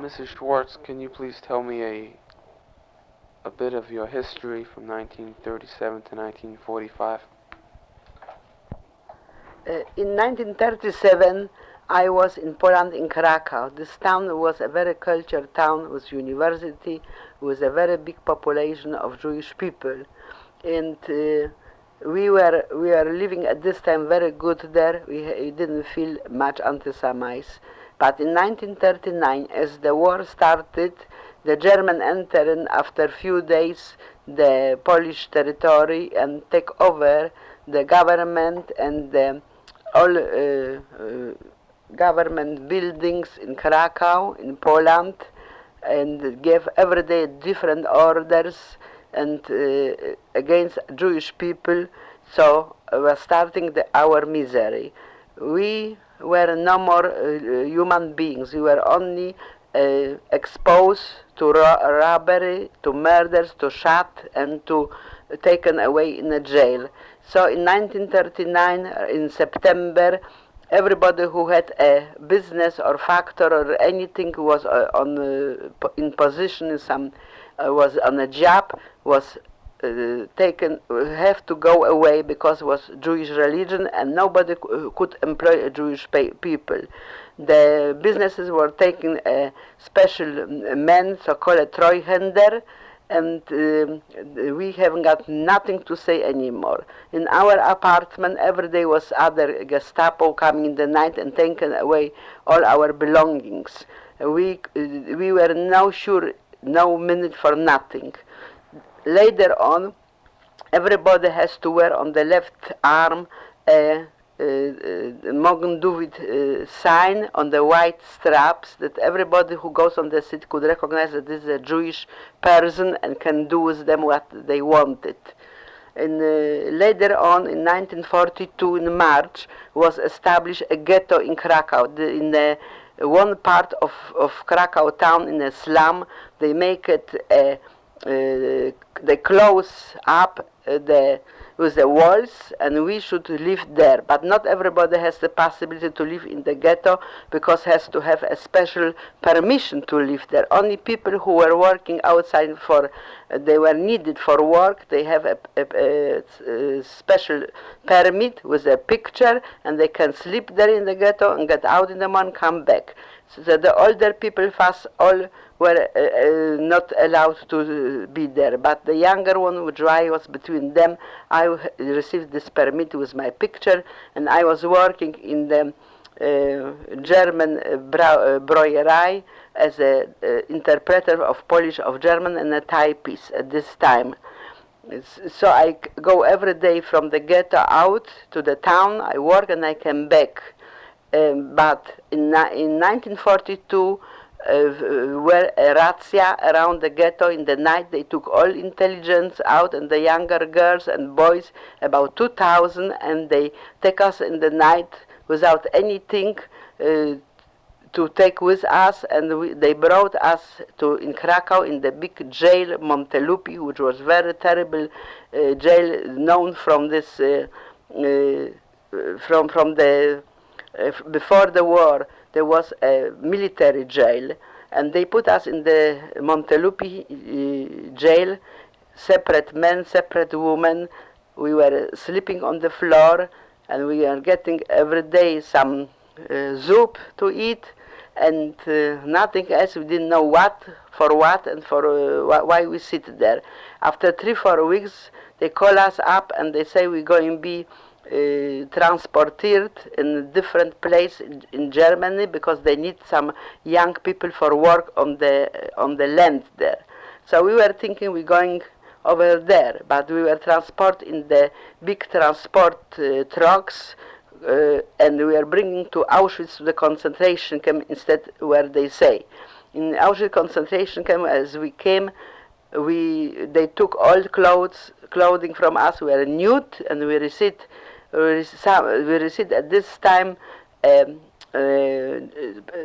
Mrs. Schwartz, can you please tell me a bit of your history from 1937 to 1945? In 1937, I was in Poland, in Krakow. This town was a very cultured town with university, with a very big population of Jewish people. And we were living at this time very good there. We didn't feel much anti-Semites. But in 1939, as the war started, the German entered after few days the Polish territory and take over the government and the all government buildings in Krakow, in Poland, and gave every day different orders and against Jewish people. So we're starting our misery. We were no more human beings. We were only exposed to robbery, to murders, to shot, and to taken away in a jail. So in 1939, in September, everybody who had a business or factory or anything was in position in some was on a job, was taken, have to go away because it was Jewish religion and nobody could employ a Jewish people. The businesses were taking a special man, so-called Treuhänder, and we haven't got nothing to say anymore. In our apartment, every day was other Gestapo coming in the night and taking away all our belongings. We were no sure, no minute for nothing. Later on, everybody has to wear on the left arm a Mogen David sign on the white straps, that everybody who goes on the street could recognize that this is a Jewish person and can do with them what they wanted. And later on, in 1942, in March, was established a ghetto in Krakow. In the one part of Krakow town, in a slum, they make it they close up with the walls, and we should live there. But not everybody has the possibility to live in the ghetto because has to have a special permission to live there. Only people who were working outside they were needed for work, they have a special permit with a picture, and they can sleep there in the ghetto and get out in the morning, come back. So that the older people fast all were not allowed to be there, but the younger one, which I was between them, I received this permit with my picture, and I was working in the German Brauerei as an interpreter of Polish of German and a typist at this time. So I go every day from the ghetto out to the town, I work and I came back. But in 1942, were a razzia around the ghetto in the night. They took all intelligence out and the younger girls and boys, about 2,000, and they take us in the night without anything to take with us, and they brought us in Krakow in the big jail Montelupi, which was very terrible jail, known from this from the before the war. There was a military jail, and they put us in the Montelupi jail, separate men, separate women. We were sleeping on the floor, and we were getting every day some soup to eat, and nothing else. We didn't know what, and for why we sit there. After 3-4 weeks, they call us up, and they say we're going to be transported in a different place in Germany because they need some young people for work on the land there. So we were thinking we're going over there, but we were transported in the big transport trucks, and we were bringing to Auschwitz, to the concentration camp instead, where they say. In Auschwitz concentration camp, as we came, they took all clothing from us. We were nude, and we received at this time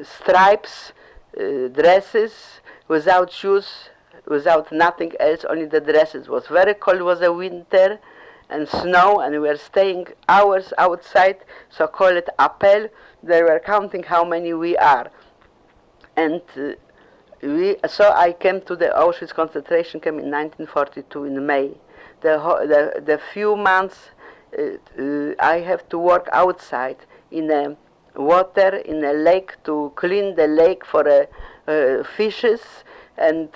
stripes, dresses, without shoes, without nothing else, only the dresses. It was very cold, it was a winter, and snow, and we were staying hours outside, so call it appel. They were counting how many we are. And So I came to the Auschwitz concentration camp in 1942 in May. The few months I have to work outside in a water in a lake to clean the lake for fishes, and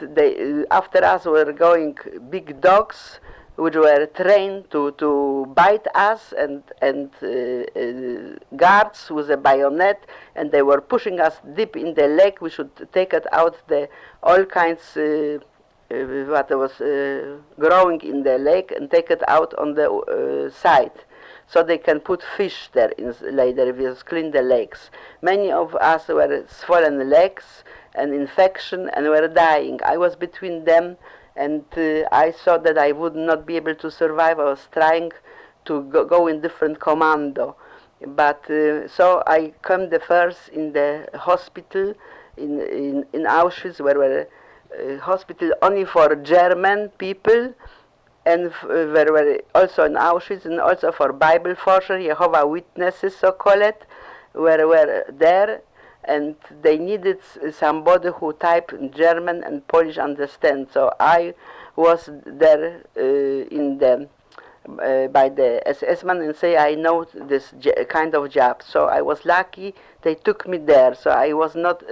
after us were going big dogs which were trained to bite us, and guards with a bayonet, and they were pushing us deep in the lake. We should take it out all kinds what was growing in the lake and take it out on the side, so they can put fish there later if you clean the lakes. Many of us were swollen legs and infection and were dying. I was between them, and I saw that I would not be able to survive. I was trying to go in different commando, but so I came the first in the hospital in Auschwitz, where were hospital only for German people, and there were also in Auschwitz and also for Bible forger, Jehovah Witnesses, so called, were there, and they needed somebody who type in German and Polish understand. So I was there in the by the SS man and say I know this kind of job. So I was lucky they took me there. So I was not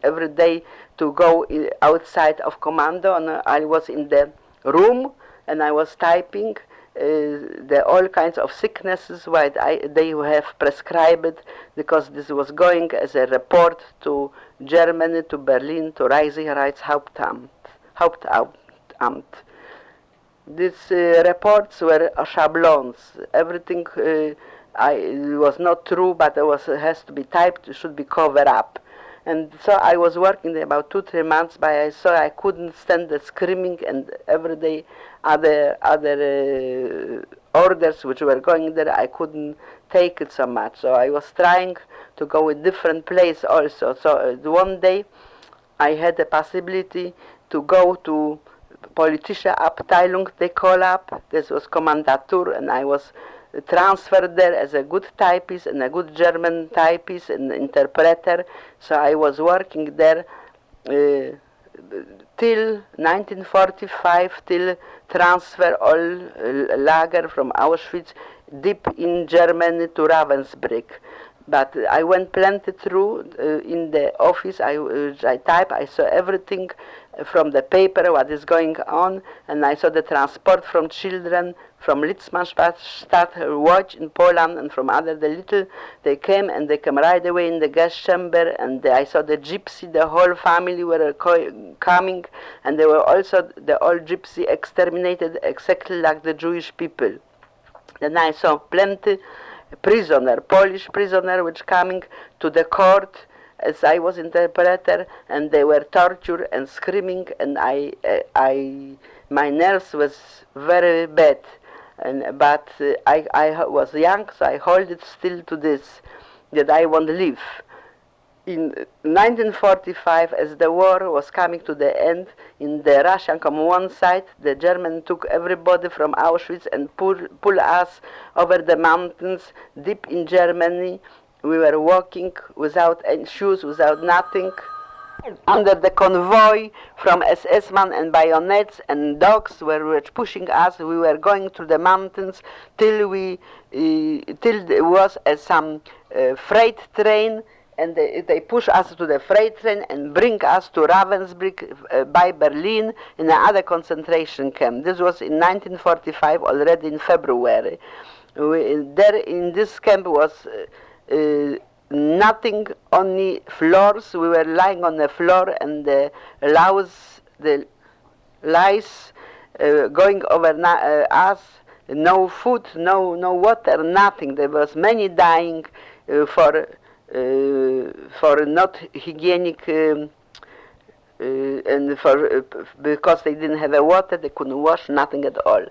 every day to go outside of commando, and I was in the room and I was typing the all kinds of sicknesses what they have prescribed, because this was going as a report to Germany, to Berlin, to Reichshauptamt. These reports were schablons. Everything was not true, but it has to be typed, should be covered up. And so I was working about 2-3 months, but I saw I couldn't stand the screaming, and every day other orders which were going there, I couldn't take it so much. So I was trying to go a different place also. So one day I had the possibility to go to Politische Abteilung, they call up. This was Kommandatur, and I was transferred there as a good typist and a good German typist and interpreter. So I was working there till 1945, till transfer all lager from Auschwitz deep in Germany to Ravensbrück. But I went plenty through in the office. I type. I saw everything from the paper, what is going on, and I saw the transport from children from Litzmannstadt, Łódź in Poland, and from other the little. They came right away in the gas chamber, and I saw the gypsy. The whole family were coming, and they were also the old gypsy exterminated exactly like the Jewish people. Then I saw plenty prisoner, Polish prisoner, which coming to the court as I was interpreter, and they were tortured and screaming, and my nerves was very bad, but I was young, so I hold it still to this, that I won't live. In 1945, as the war was coming to the end, in the Russian come one side, the German took everybody from Auschwitz and pull us over the mountains deep in Germany. We were walking without any shoes, without nothing, under the convoy from SS man and bayonets and dogs were pushing us. We were going through the mountains till there was some freight train, and they push us to the freight train and bring us to Ravensbrück by Berlin in another concentration camp. This was in 1945, already in February. There in this camp was nothing, only floors. We were lying on the floor, and the lice going over us. No food, no water, nothing. There was many dying for not hygienic and because they didn't have the water, they couldn't wash, nothing at all.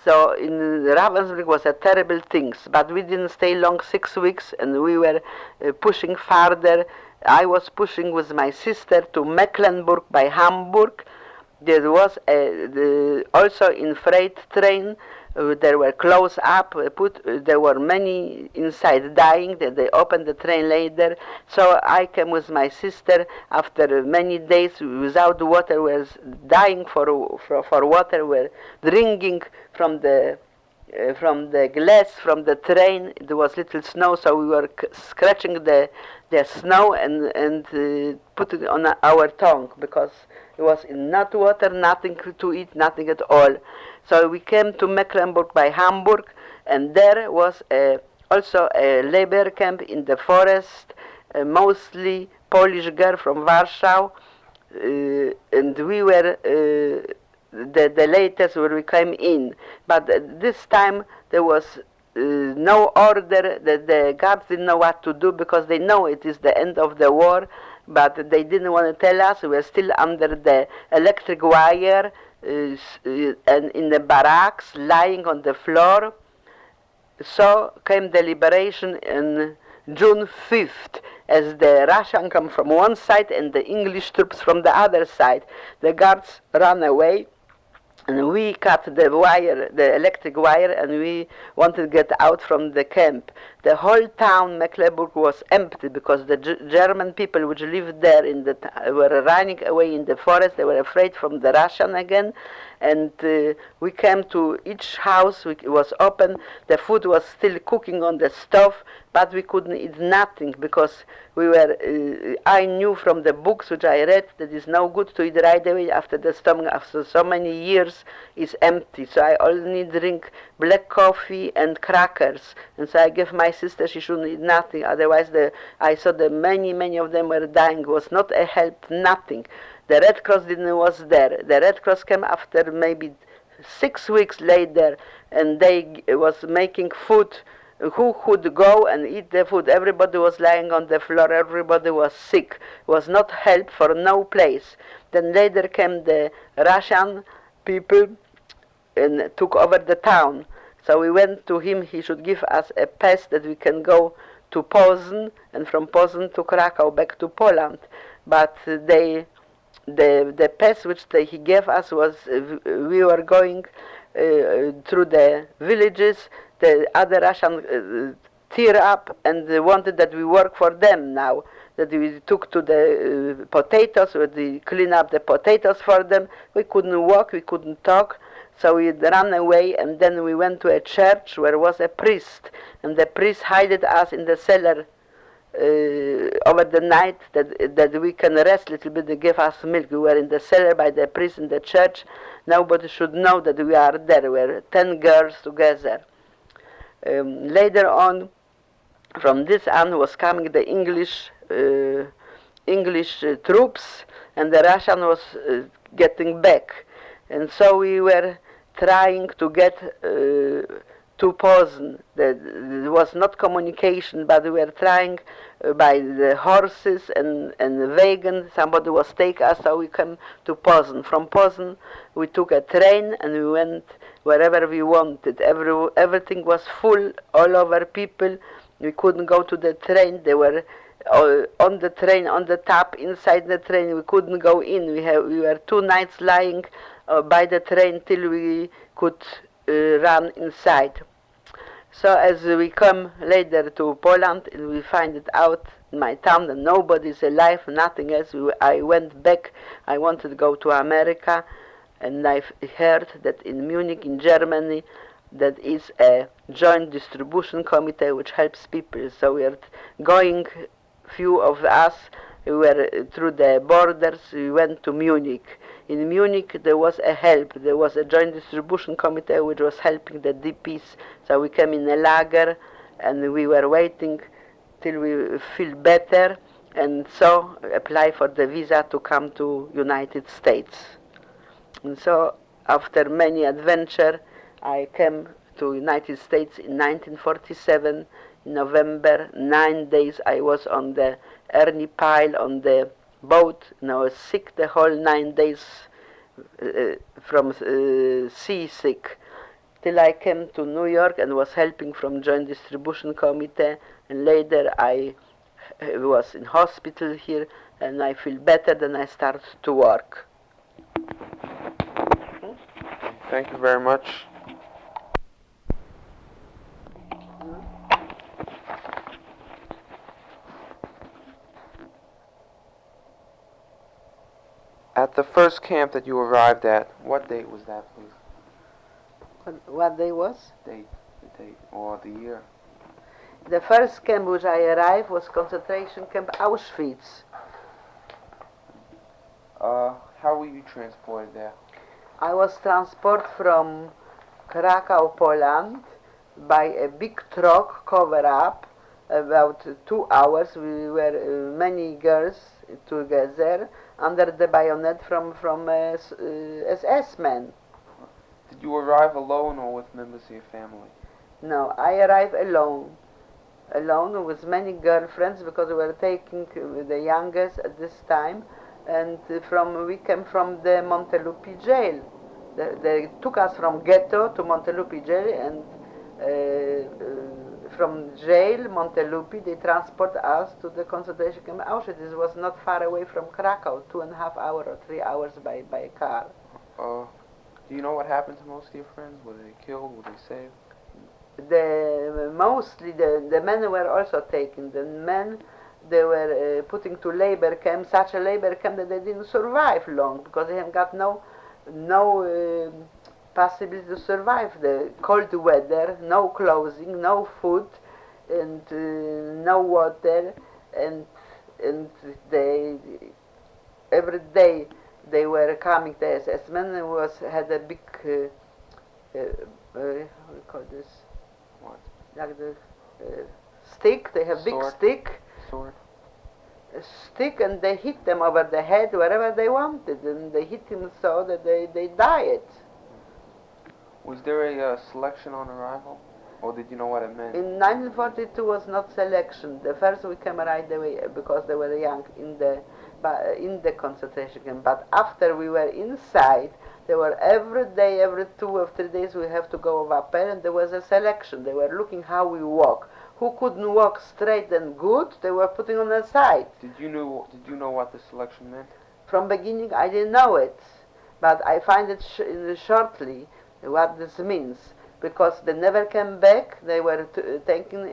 So in Ravensbrück was a terrible things, but we didn't stay long, 6 weeks, and we were pushing farther. I was pushing with my sister to Mecklenburg by Hamburg. There was also in freight train There were close up, there were many inside dying. They opened the train later. So I came with my sister after many days without water, was dying for water, were drinking from the glass from the train. There was little snow, so we were scratching the snow and put it on our tongue because it was not water, nothing to eat, nothing at all. So we came to Mecklenburg by Hamburg, and there was also a labor camp in the forest, mostly Polish girl from Warsaw, and we were the latest where we came in. But this time there was no order. The guards didn't know what to do because they know it is the end of the war, but they didn't want to tell us. We were still under the electric wire and in the barracks, lying on the floor. So came the liberation on June 5th, as the Russian come from one side and the English troops from the other side. The guards ran away, and we cut the wire, the electric wire, and we wanted to get out from the camp. The whole town, Mecklenburg, was empty because the German people which lived there were running away in the forest. They were afraid from the Russian again. And we came to each house. It was open. The food was still cooking on the stove, but we couldn't eat nothing because we were. I knew from the books which I read that it's no good to eat right away after the stomach after so many years is empty. So I only drink black coffee and crackers. And so I gave my sister, she shouldn't eat nothing. Otherwise, I saw that many of them were dying. It was not a help, nothing. The Red Cross was there. The Red Cross came after maybe 6 weeks later, and they was making food. Who could go and eat the food? Everybody was lying on the floor. Everybody was sick. Was not help for no place. Then later came the Russian people and took over the town. So we went to him. He should give us a pass that we can go to Poznań, and from Poznań to Krakow back to Poland. But the pass which he gave us was we were going through the villages. The other Russian tear up and wanted that we work for them now. That we took to the potatoes, we clean up the potatoes for them. We couldn't walk, we couldn't talk. So we ran away, and then we went to a church where was a priest, and the priest hid us in the cellar over the night that we can rest a little bit. They gave us milk. We were in the cellar by the priest in the church. Nobody should know that we are there. We were 10 girls together. Later on, from this on was coming the English troops, and the Russian was getting back. And so we were trying to get to Poznań. There was not communication, but we were trying by the horses and wagon. Somebody was taking us, so we came to Poznań. From Poznań, we took a train and we went wherever we wanted. Everything was full, all over people. We couldn't go to the train. They were on the train, on the top, inside the train. We couldn't go in. We were 2 nights lying by the train till we could run inside. So as we come later to Poland, and we find it out in my town that nobody is alive, nothing else. I went back. I wanted to go to America, and I heard that in Munich, in Germany, that is a joint distribution committee which helps people. So we are going, few of us, we were through the borders, we went to Munich. In Munich there was a help. There was a joint distribution committee which was helping the DPs. So we came in a lager and we were waiting till we feel better, and so apply for the visa to come to United States. And so after many adventure, I came to United States in 1947. In November, 9 days I was on the Ernie pile on the boat, and I was sick the whole 9 days from seasick, till I came to New York and was helping from Joint Distribution Committee, and later I was in hospital here, and I feel better, then I start to work. Thank you very much. At the first camp that you arrived at, what date was that, please? What day was? The date, or the year. The first camp which I arrived was concentration camp Auschwitz. How were you transported there? I was transported from Krakow, Poland, by a big truck cover-up, about 2 hours. We were many girls together under the bayonet from SS men. Did you arrive alone or with members of your family? No, I arrived alone with many girlfriends because we were taking the youngest at this time, and we came from the Montelupi jail. They took us from ghetto to Montelupi jail, and from jail, Montelupi, they transport us to the concentration camp Auschwitz. This was not far away from Krakow, 2.5 hours or 3 hours by car. Do you know what happened to most of your friends? Were they killed? Were they saved? Mostly the men were also taken. The men, they were putting to labor camp, such a labor camp that they didn't survive long because they have got no possibility to survive the cold weather, no clothing, no food, and no water, and they every day they were coming. The SS men had a big how we call this? What? Like the stick. They have big Sword. stick. Sword? A stick, and they hit them over the head wherever they wanted, and they hit him so that they died. Was there a selection on arrival, or did you know what it meant? In 1942 was not selection. The first we came right away because they were young in the concentration camp. But after we were inside, they were every day, every 2 or 3 days, we have to go over Vapor, and there was a selection. They were looking how we walk. Who couldn't walk straight and good, they were putting on the side. Did you know what the selection meant? From beginning, I didn't know it, but I find it shortly what this means, because they never came back. They were taken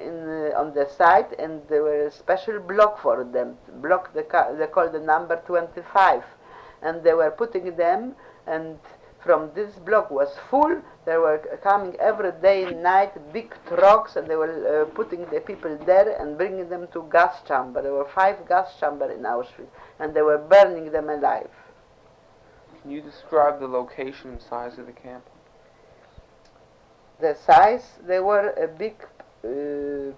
on the side, and there were a special block for them. Block they called the number 25, and they were putting them, and from this block was full. They were coming every day, night, big trucks, and they were putting the people there and bringing them to gas chamber. There were 5 gas chambers in Auschwitz, and they were burning them alive. Can you describe the location and size of the camp? The size, they were a big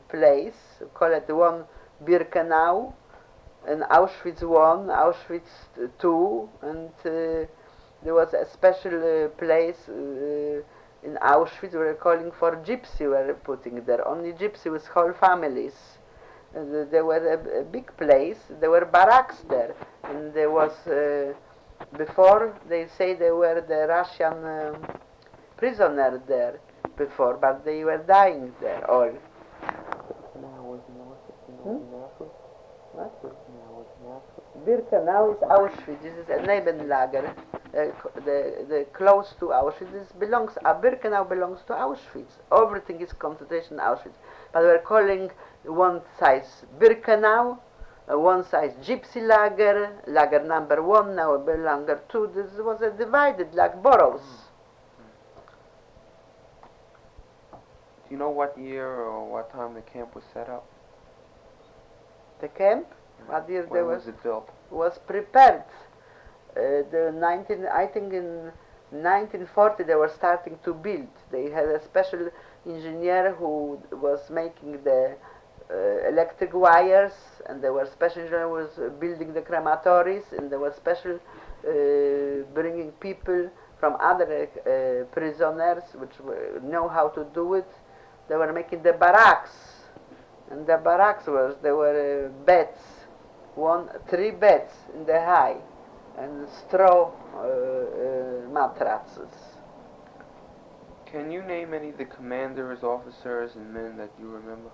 place, call it one Birkenau, and Auschwitz 1, Auschwitz 2, and there was a special place in Auschwitz we were calling for gypsy, we were putting there, only gypsy with whole families. There was a big place, there were barracks there, and there was, before they say there were the Russian prisoners there before, but they were dying there all. Birkenau is Auschwitz. This is a Nebenlager, the close to Auschwitz. Birkenau belongs to Auschwitz. Everything is concentration Auschwitz. But we're calling one size Birkenau, one size Gypsy Lager, Lager number 1, now Lager 2. This was divided like boroughs. Do you know what year or what time the camp was set up? The camp? What year When was it built? Was prepared. I think in 1940 they were starting to build. They had a special engineer who was making the electric wires, and there were special engineer who was building the crematories, and there was special bringing people from other prisoners which know how to do it. They were making the barracks, and the barracks there were beds, 3 beds in the high, and straw mattresses. Can you name any of the commanders, officers, and men that you remember?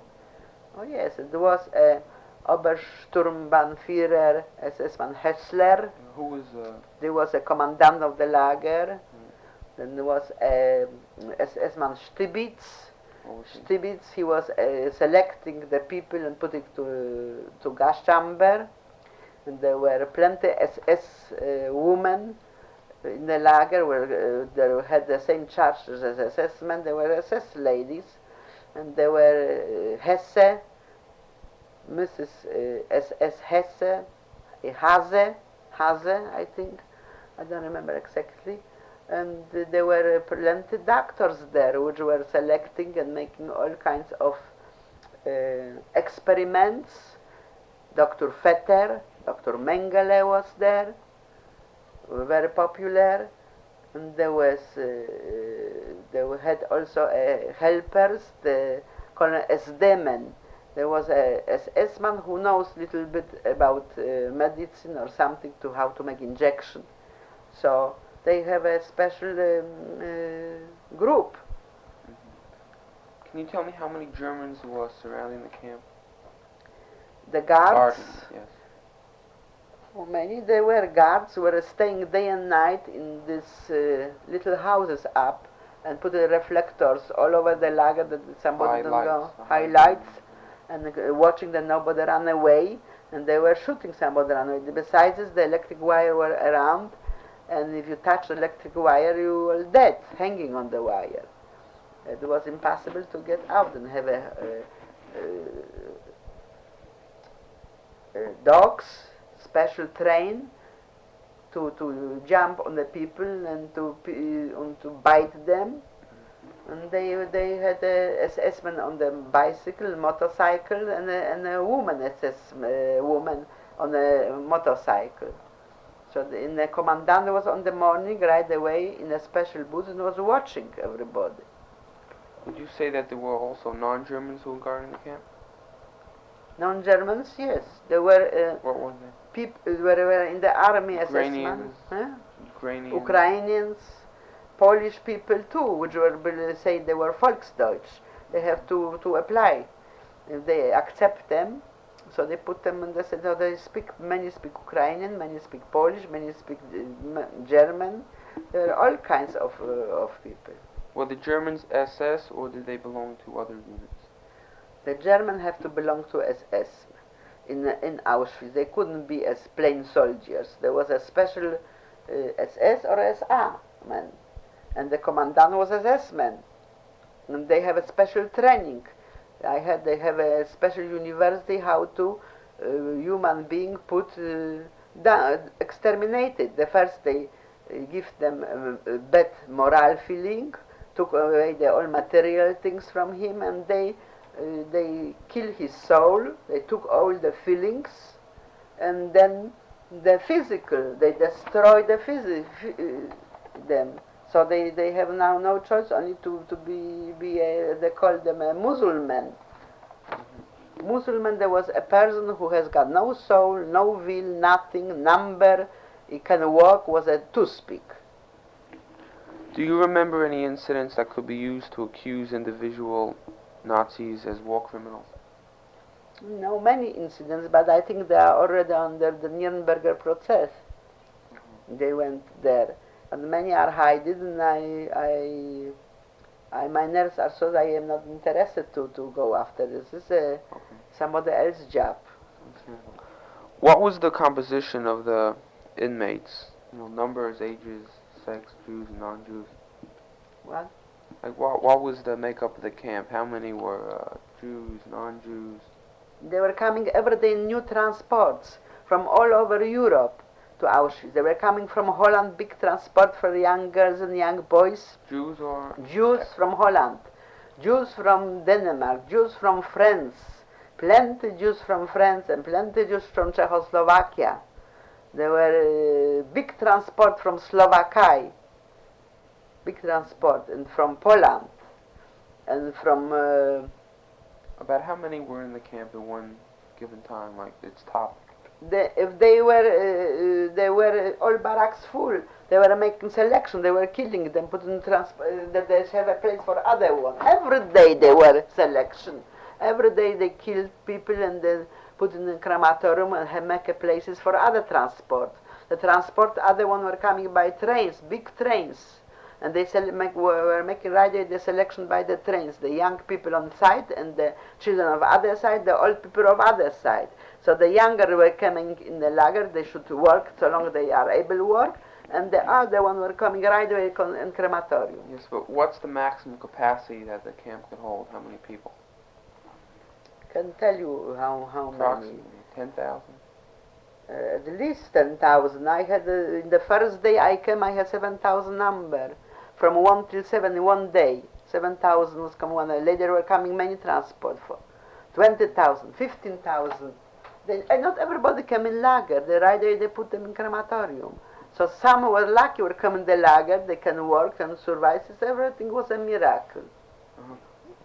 Oh yes, there was a Obersturmbannführer SS-man Hessler. Who was? There was a commandant of the lager. Then there was a SS-man Stibitz. Stibitz, he was selecting the people and putting to gas chamber. And there were plenty SS women in the lager where they had the same charge as SS men. There were SS ladies, and there were Hesse, Mrs. SS Hesse, Hase, I think. I don't remember exactly. And there were plenty doctors there which were selecting and making all kinds of experiments. Dr. Vetter, Dr. Mengele was there, very popular. And there was, they had also helpers, the called SD-men. There was a SS man who knows little bit about medicine or something to how to make injection. So they have a special group. Mm-hmm. Can you tell me how many Germans were surrounding the camp? The guards? Yes. How many? There were guards who were staying day and night in these little houses up and put the reflectors all over the lager that somebody don't go. Highlights. And watching that nobody ran away. And they were shooting somebody ran away. Besides this, the electric wire were around. And if you touch the electric wire, you were dead, hanging on the wire. It was impossible to get out and have dogs, special train to jump on the people and to bite them. And they had a SS man on the bicycle, motorcycle, and a woman SS woman on a motorcycle. So the commandant was on the morning right away in a special booth and was watching everybody. Would you say that there were also non-Germans who were guarding the camp? Non-Germans, yes. There were what were they? People were in the army, Ukrainians, Ukrainians, Polish people too, which were say they were Volksdeutsch. They have to apply. If they accept them, so they put them in the center. Many speak Ukrainian, many speak Polish, many speak German. There are all kinds of people. Were the Germans SS or did they belong to other units? The Germans have to belong to SS. In Auschwitz, they couldn't be as plain soldiers. There was a special SS or SA man, and the commandant was SS man. And they have a special training. They have a special university how to human being put exterminated. The first they give them a bad moral feeling, took away all material things from him, and they kill his soul. They took all the feelings, and then the physical. They destroy them. So they have now no choice, only to be they call them a Muslim. Muslim, there was a person who has got no soul, no will, nothing, number, he can walk, was a toothpick. Do you remember any incidents that could be used to accuse individual Nazis as war criminals? No, many incidents, but I think they are already under the Nuremberg process. Mm-hmm. They went there. And many are hidden, and my nerves are so that I am not interested to go after this. This is somebody else's job. Okay. What was the composition of the inmates? Numbers, ages, sex, Jews, non-Jews? What? Like what was the makeup of the camp? How many were Jews, non-Jews? They were coming every day in new transports from all over Europe to Auschwitz. They were coming from Holland, big transport for young girls and young boys. Jews or? Jews from Holland, Jews from Denmark, Jews from France, plenty Jews from France and plenty Jews from Czechoslovakia. There were big transport from Slovakia, big transport, and from Poland, and from... About how many were in the camp at one given time, like its top? If they were all barracks full. They were making selection. They were killing them, putting that they have a place for other one. Every day they were selection. Every day they killed people and then put in a crematorium and make places for other transport. The transport, other one were coming by trains, big trains, and they were making radio the selection by the trains, the young people on side and the children of other side, the old people of other side. So the younger were coming in the lager, they should work so long they are able to work, and the other one were coming right away in crematorium. Yes, but what's the maximum capacity that the camp could hold? How many people? Can tell you how Approximately many. 10,000? At least 10,000. I had in the first day I came, I had 7,000 number, from 1 till 7 in one day. 7,000 was come one. Later were coming many transport for 20,000, 15,000. And not everybody came in lager. The right day they put them in crematorium. So some were lucky, were coming in the lager. They can work and survive. Everything was a miracle. Uh-huh.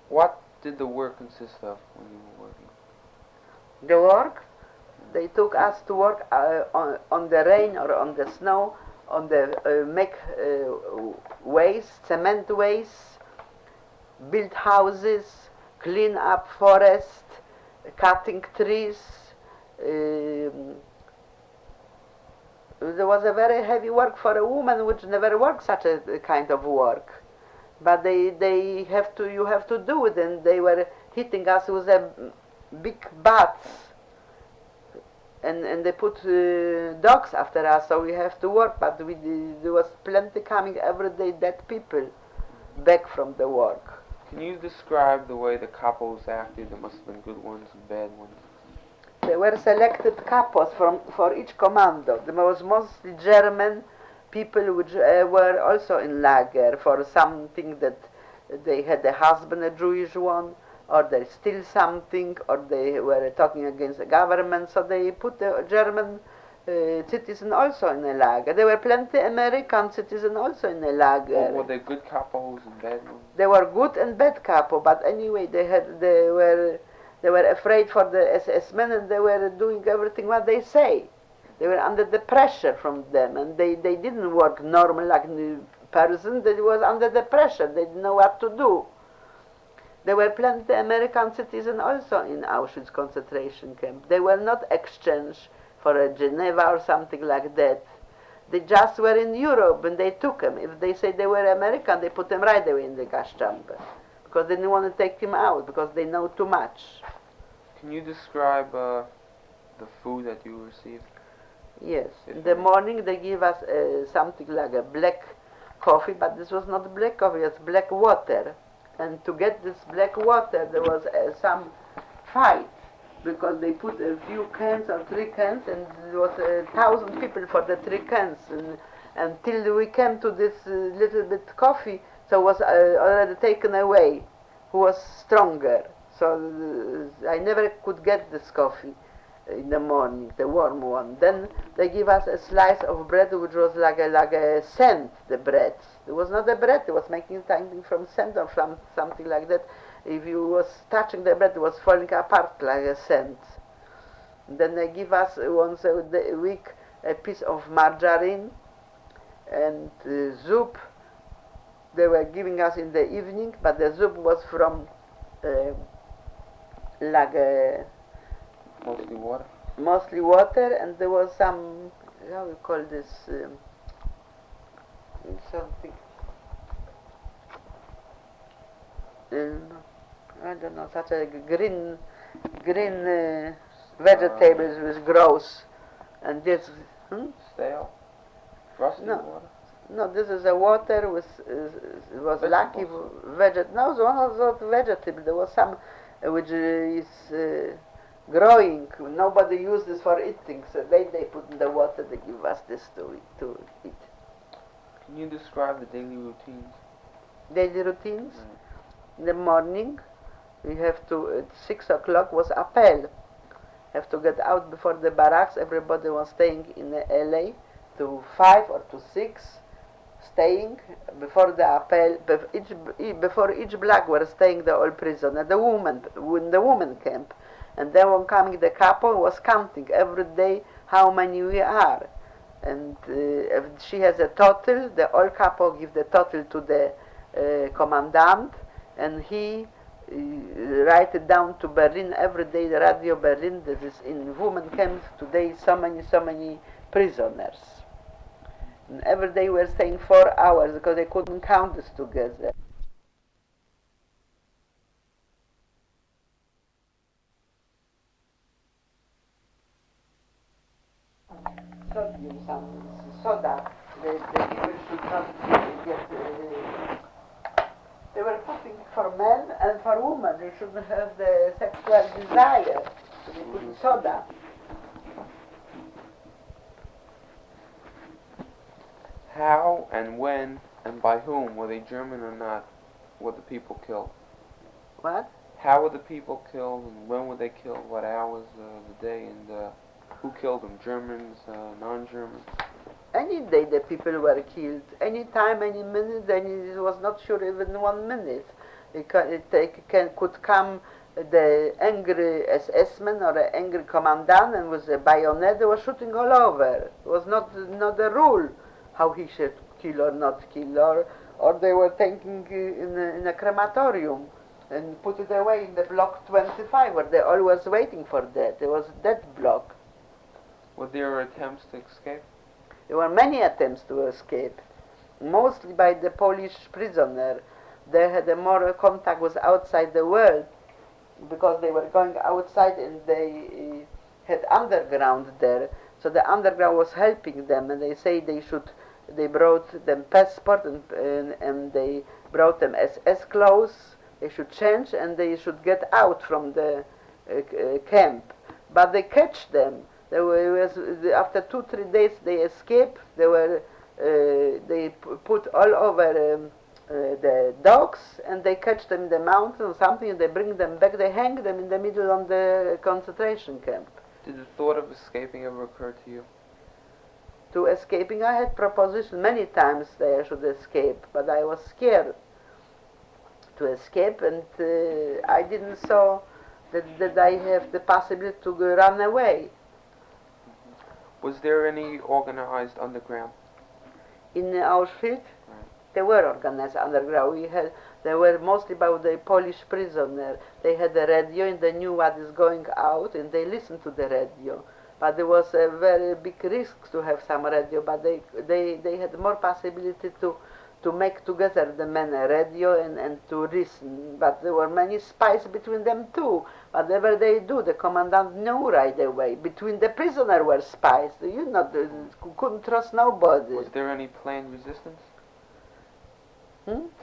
What did the work consist of when you were working? The work, they took us to work on the rain or on the snow, on the make ways, cement ways, build houses, clean up forest, cutting trees. There was a very heavy work for a woman which never worked such a kind of work. But you have to do it, and they were hitting us with a big bats, and they put dogs after us, so we have to work. But there was plenty coming every day, dead people back from the work. Can you describe the way the couples acted? There must have been good ones and bad ones. There were selected couples for each commando. There was mostly German people which were also in lager for something that they had a husband, a Jewish one, or they steal something, or they were talking against the government, so they put the German citizen also in a lager. There were plenty American citizens also in a lager. Well, were they good couples and bad ones? They were good and bad couple, but anyway, they were afraid for the SS men, and they were doing everything what they say. They were under the pressure from them, and they didn't work normal like a person. They was under the pressure. They didn't know what to do. There were plenty American citizens also in Auschwitz concentration camp. They were not exchanged for a Geneva or something like that. They just were in Europe, and they took them. If they say they were American, they put them right away in the gas chamber, because they didn't want to take him out, because they know too much. Can you describe the food that you received? Yes. In the morning they give us something like a black coffee, but this was not black coffee, it's black water. And to get this black water there was some fight, because they put a few cans or 3 cans, and there was 1,000 people for the 3 cans. And until we came to this little bit coffee, so it was already taken away, who was stronger. So I never could get this coffee in the morning, the warm one. Then they give us a slice of bread which was like a sand, the bread. It was not a bread, it was making something from sand or from something like that. If you was touching the bread, it was falling apart like a sand. Then they give us once a week a piece of margarine and soup. They were giving us in the evening, but the soup was from Mostly water? Mostly water, and there was some, how we call this, something, I don't know, such a green vegetables with gross, and this, Stale? Rusty No. water? No, this is a water with, was lucky, no, one of those vegetables, there was some which is growing. Nobody uses this for eating, so they put in the water, they give us this to eat. Can you describe the daily routines? Daily routines? Right. In the morning, we have to, at 6 o'clock was appel. Have to get out before the barracks. Everybody was staying in the LA to 5 or to 6, staying before the appel. Before each block were staying the old prisoner, the woman, in the woman camp. And then when coming, the couple was counting every day how many we are. And if she has a total, the old couple give the total to the commandant, and he write it down to Berlin every day, the Radio Berlin, that is in women camp today so many prisoners. And every day we were staying 4 hours because they couldn't count us together. Some soda. The people should not get. They were putting for men and for women. They shouldn't have the sexual desire. So they put soda. How and when and by whom, were they German or not, were the people killed? What? How were the people killed, and when were they killed, what hours of the day, and who killed them, Germans, non-Germans? Any day the people were killed, any time, any minute, and it was not sure even 1 minute. Could come the angry SS-man or the angry commandant, and with a bayonet they were shooting all over. It was not a rule how he should kill or not kill, or they were taking in a crematorium and put it away in the block 25 where they always waiting for that. There was that block. Were there attempts to escape? There were many attempts to escape, mostly by the Polish prisoner. They had a more contact with outside the world because they were going outside and they had underground there. So the underground was helping them, and they say they brought them passport and they brought them SS clothes. They should change and they should get out from the camp. But they catch them. After 2-3 days they escaped. They put all over the dogs, and they catch them in the mountain or something, and they bring them back. They hang them in the middle of the concentration camp. Did the thought of escaping ever occur to you? To escaping, I had proposition many times that I should escape, but I was scared to escape, and I didn't saw that I have the possibility to run away. Was there any organized underground? In Auschwitz, Right. they were organized underground. They were mostly about the Polish prisoner. They had the radio and they knew what is going out, and they listened to the radio. But there was a very big risk to have some radio, but they had more possibility to make together the men a radio and to listen. But there were many spies between them too. Whatever they do, the commandant knew right away. Between the prisoner were spies. You couldn't trust nobody. Was there any planned resistance?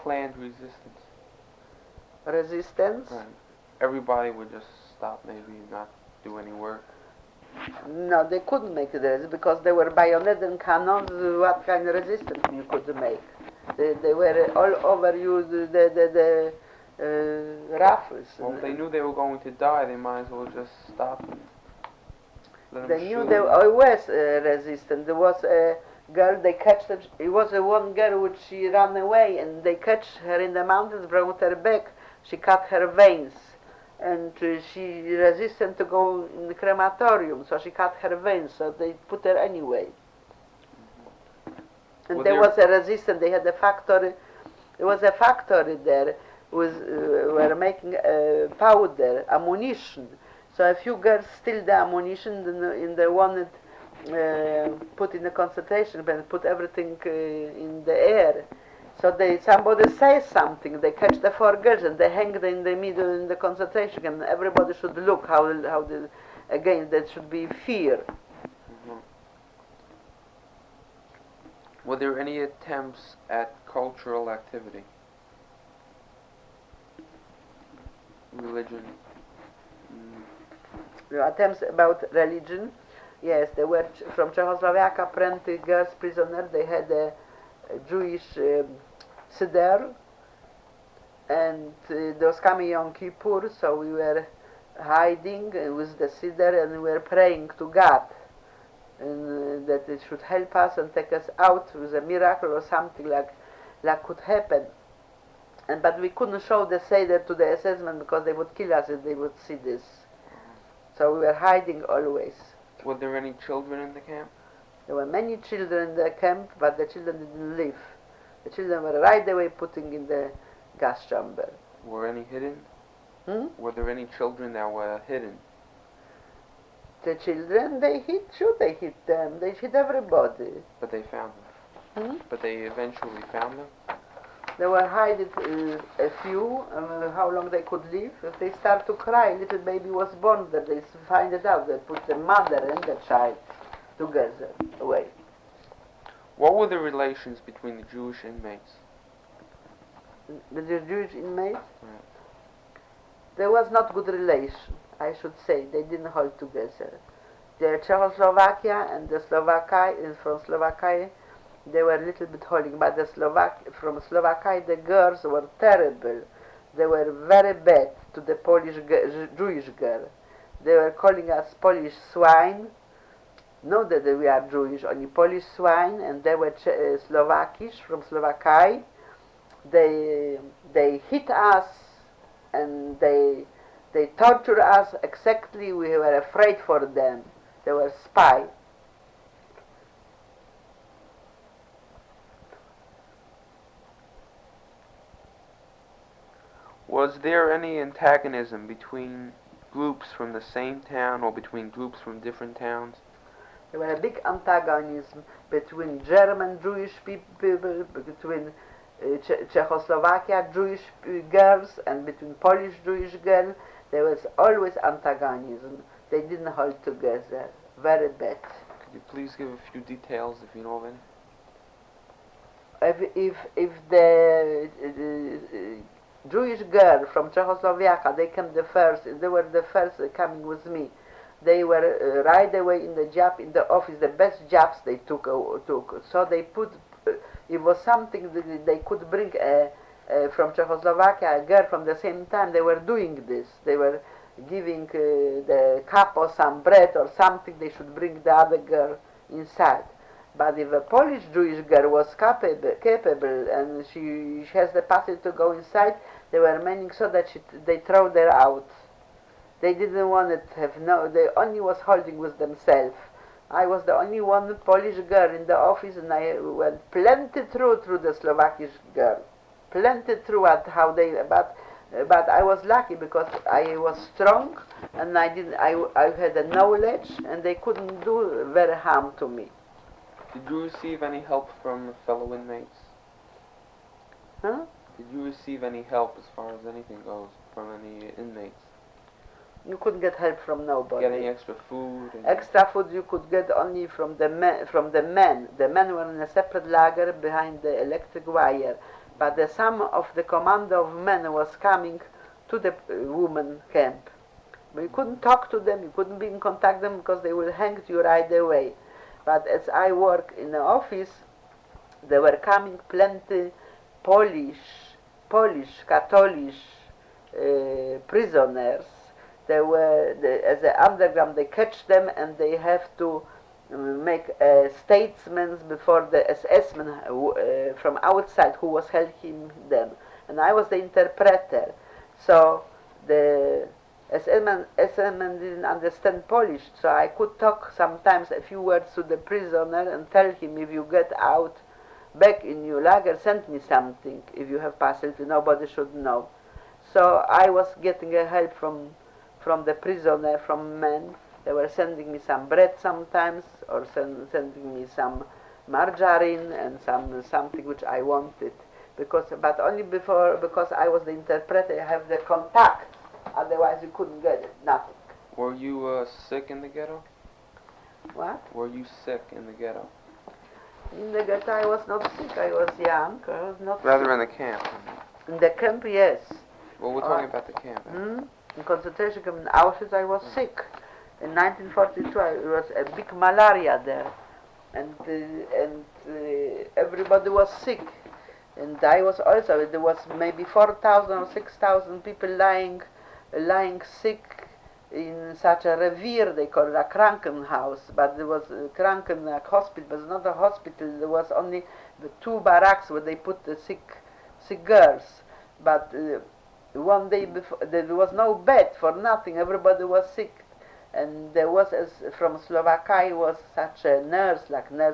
Planned resistance. Resistance? Right. Everybody would just stop, maybe not do any work. No, they couldn't make this because they were bayonet and cannons. What kind of resistance you could make? They were all over you, the rifles. Well, if they knew they were going to die, they might as well just stop and let them They knew shoot they them. always resistant. There was a girl, they catch her. It was a one girl which she ran away, and they catch her in the mountains, brought her back. She cut her veins, and she resisted to go in the crematorium, so she cut her veins, so they put her anyway. And Well, there was a resistance. They had a factory. There was a factory there were making powder, ammunition. So a few girls steal the ammunition and they wanted put in the concentration camp, put everything in the air. So somebody says something. They catch the 4 girls and they hang them in the middle in the concentration camp. And everybody should look again there should be fear. Were there any attempts at cultural activity? Religion? Attempts about religion. Yes, they were from Czechoslovakia, plenty girls prisoners. They had a Jewish Seder, and there was coming Yom Kippur, so we were hiding with the Seder and we were praying to God and that it should help us and take us out with a miracle or something like could happen. But we couldn't show the Seder to the SS-men because they would kill us if they would see this. So we were hiding always. Were there any children in the camp? There were many children in the camp, but the children didn't live. The children were right away putting in the gas chamber. Were any hidden? Were there any children that were hidden? The children, they hit them. They hit everybody. But they found them. But they eventually found them? They were hiding a few, how long they could live. If they start to cry, little baby was born, that they find it out. They put the mother and the child together away. What were the relations between the Jewish inmates? The Jewish inmates? Right. There was not good relation, I should say. They didn't hold together. The Czechoslovakia and the from Slovakia, they were a little bit holding, but from Slovakia, the girls were terrible. They were very bad to the Jewish girl. They were calling us Polish swine. Not that we are Jewish, only Polish swine, and they were Slovakish from Slovakia. They hit us and they torture us exactly. We were afraid for them. They were spies. Was there any antagonism between groups from the same town or between groups from different towns? There was a big antagonism between German Jewish people, between Czechoslovakia Jewish girls and between Polish Jewish girls. There was always antagonism. They didn't hold together. Very bad. Could you please give a few details if you know of any? If the Jewish girl from Czechoslovakia, they came the first. They were the first coming with me. They were right away in the job in the office. The best jobs they took. So they put. It was something that they could bring from Czechoslovakia a girl from the same time. They were doing this. They were giving the couple some bread or something. They should bring the other girl inside. But if a Polish Jewish girl was capable and she has the passage to go inside, they were meaning so that they throw her out. They didn't want it to have they only was holding with themselves. I was the only one Polish girl in the office, and I went plenty through the Slovakish girl. Plenty through at how they, but I was lucky because I was strong and I had the knowledge and they couldn't do very harm to me. Did you receive any help from fellow inmates? Huh? Did you receive any help as far as anything goes from any inmates? You couldn't get help from nobody. Get any extra food? Extra food you could get only from the men. The men were in a separate lager behind the electric wire. But some of the commando of men was coming to the women camp. But you couldn't talk to them, you couldn't be in contact with them because they will hang you right away. But as I work in the office, there were coming plenty Polish, Catholic prisoners. They were, as the underground, they catch them and they have to make statements before the SS man from outside who was helping them. And I was the interpreter. So the SS man didn't understand Polish, so I could talk sometimes a few words to the prisoner and tell him, if you get out back in your lager, send me something. If you have facility, nobody should know. So I was getting a help from the prisoner, from men. They were sending me some bread sometimes, or sending me some margarine and something which I wanted. But only because I was the interpreter, I have the contact. Otherwise, you couldn't get it. Nothing. Were you sick in the ghetto? What? Were you sick in the ghetto? In the ghetto, I was not sick. I was young. I was not. Rather sick. in the camp. In the camp, yes. Well, we're talking about the camp. In concentration camp in Auschwitz, I was sick. In 1942, it was a big malaria there, and everybody was sick, and I was also. There was maybe 4,000 or 6,000 people lying sick in such a revier. They call it a Krankenhaus, but there was a hospital, but it's not a hospital. There was only the 2 barracks where they put the sick girls, but. One day before, there was no bed for nothing. Everybody was sick, and there was, from Slovakia, was such a nurse,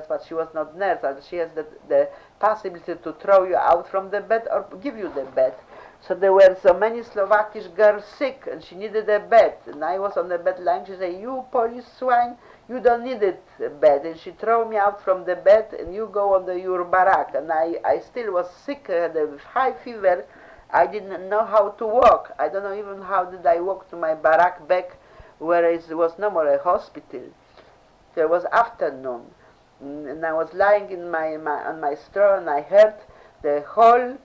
but she was not nurse. And she has the possibility to throw you out from the bed or give you the bed. So there were so many Slovakish girls sick, and she needed a bed. And I was on the bed lying. She said, "You Polish swine, you don't need it bed. And she threw me out from the bed, and you go on your barack. And I still was sick, had a high fever. I didn't know how to walk. I don't know even how did I walk to my barack back, where it was no more a hospital. So it was afternoon, and I was lying in on my straw, and I heard the whole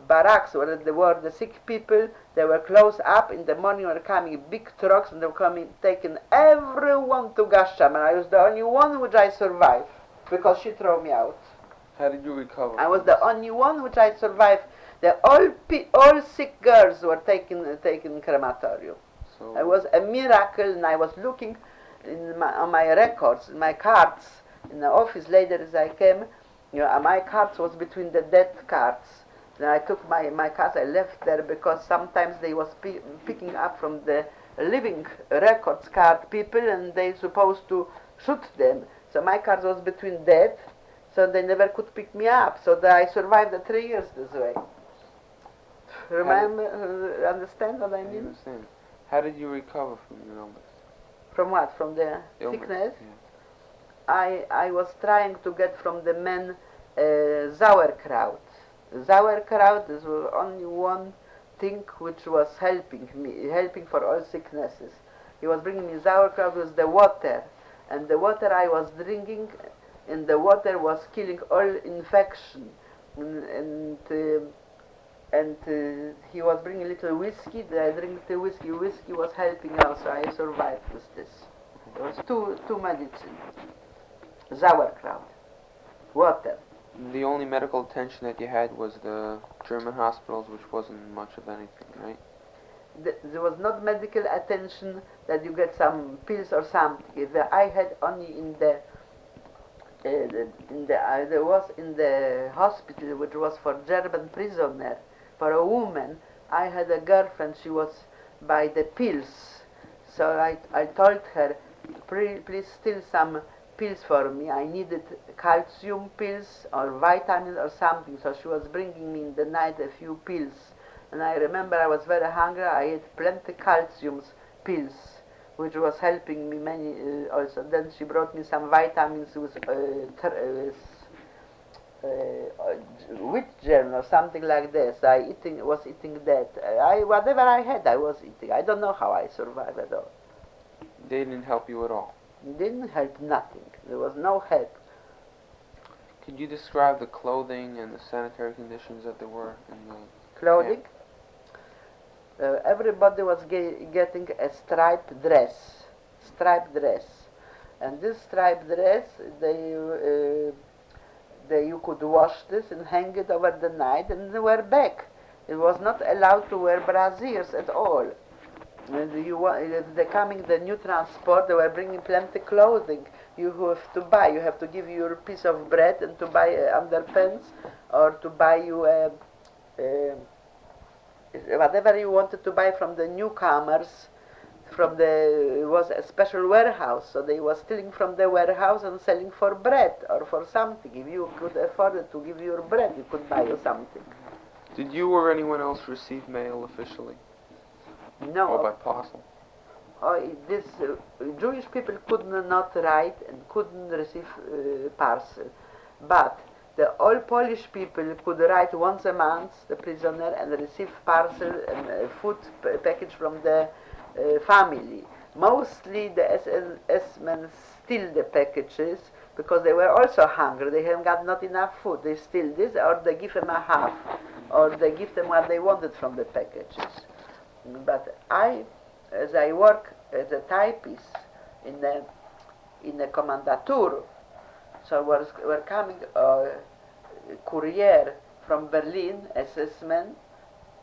barracks where there were the sick people. They were close up. In the morning were coming big trucks, and they were coming, taking everyone to Gasham, and I was the only one which I survived, because she threw me out. How did you recover? I was the only one which I survived. All sick girls were taken crematorium. So It was a miracle, and I was looking on my records, my cards, in the office later as I came. My cards was between the dead cards. Then I took my cards, I left there because sometimes they was picking up from the living records card people, and they supposed to shoot them. So my cards was between dead, so they never could pick me up. So I survived the 3 years this way. Remember, understand what I mean? I understand. How did you recover from your illness? From what? From the Illness, sickness? yeah. I was trying to get from the men sauerkraut. Sauerkraut is only one thing which was helping me, helping for all sicknesses. He was bringing me sauerkraut with the water, and the water I was drinking, and the water was killing all infection. And he was bringing a little whiskey. I drink the whiskey. Whiskey was helping also. I survived with this. It was two medicine. Sauerkraut, water. The only medical attention that you had was the German hospitals, which wasn't much of anything, right? There was not medical attention that you get some pills or something. I had only there was in the hospital, which was for German prisoner, for a woman. I had a girlfriend. She was by the pills, so I told her, please steal some pills for me. I needed calcium pills or vitamin or something. So she was bringing me in the night a few pills. And I remember I was very hungry. I ate plenty calcium pills, which was helping me many also. Then she brought me some vitamins with wheat germ or something like this. I was eating that. Whatever I had, I was eating. I don't know how I survived at all. They didn't help you at all? It didn't help nothing. There was no help. Could you describe the clothing and the sanitary conditions that there were in the Clothing? Everybody was getting a striped dress. And this striped dress, you could wash this and hang it over the night and wear back. It was not allowed to wear brassiers at all. They're coming the new transport, they were bringing plenty clothing. You have to buy, you have to give your piece of bread and to buy underpants, or to buy you whatever you wanted to buy from the newcomers. It was a special warehouse, so they were stealing from the warehouse and selling for bread or for something. If you could afford it to give your bread, you could buy you something. Did you or anyone else receive mail officially? No. Or by parcel? This Jewish people could not write and couldn't receive parcel, but all Polish people could write once a month, the prisoner, and receive parcel and food package from the family. Mostly the SS men steal the packages because they were also hungry. They haven't got not enough food. They steal this, or they give them a half, or they give them what they wanted from the packages. But as I work as a typist in a commandatur, so were coming a courier from Berlin, SS man,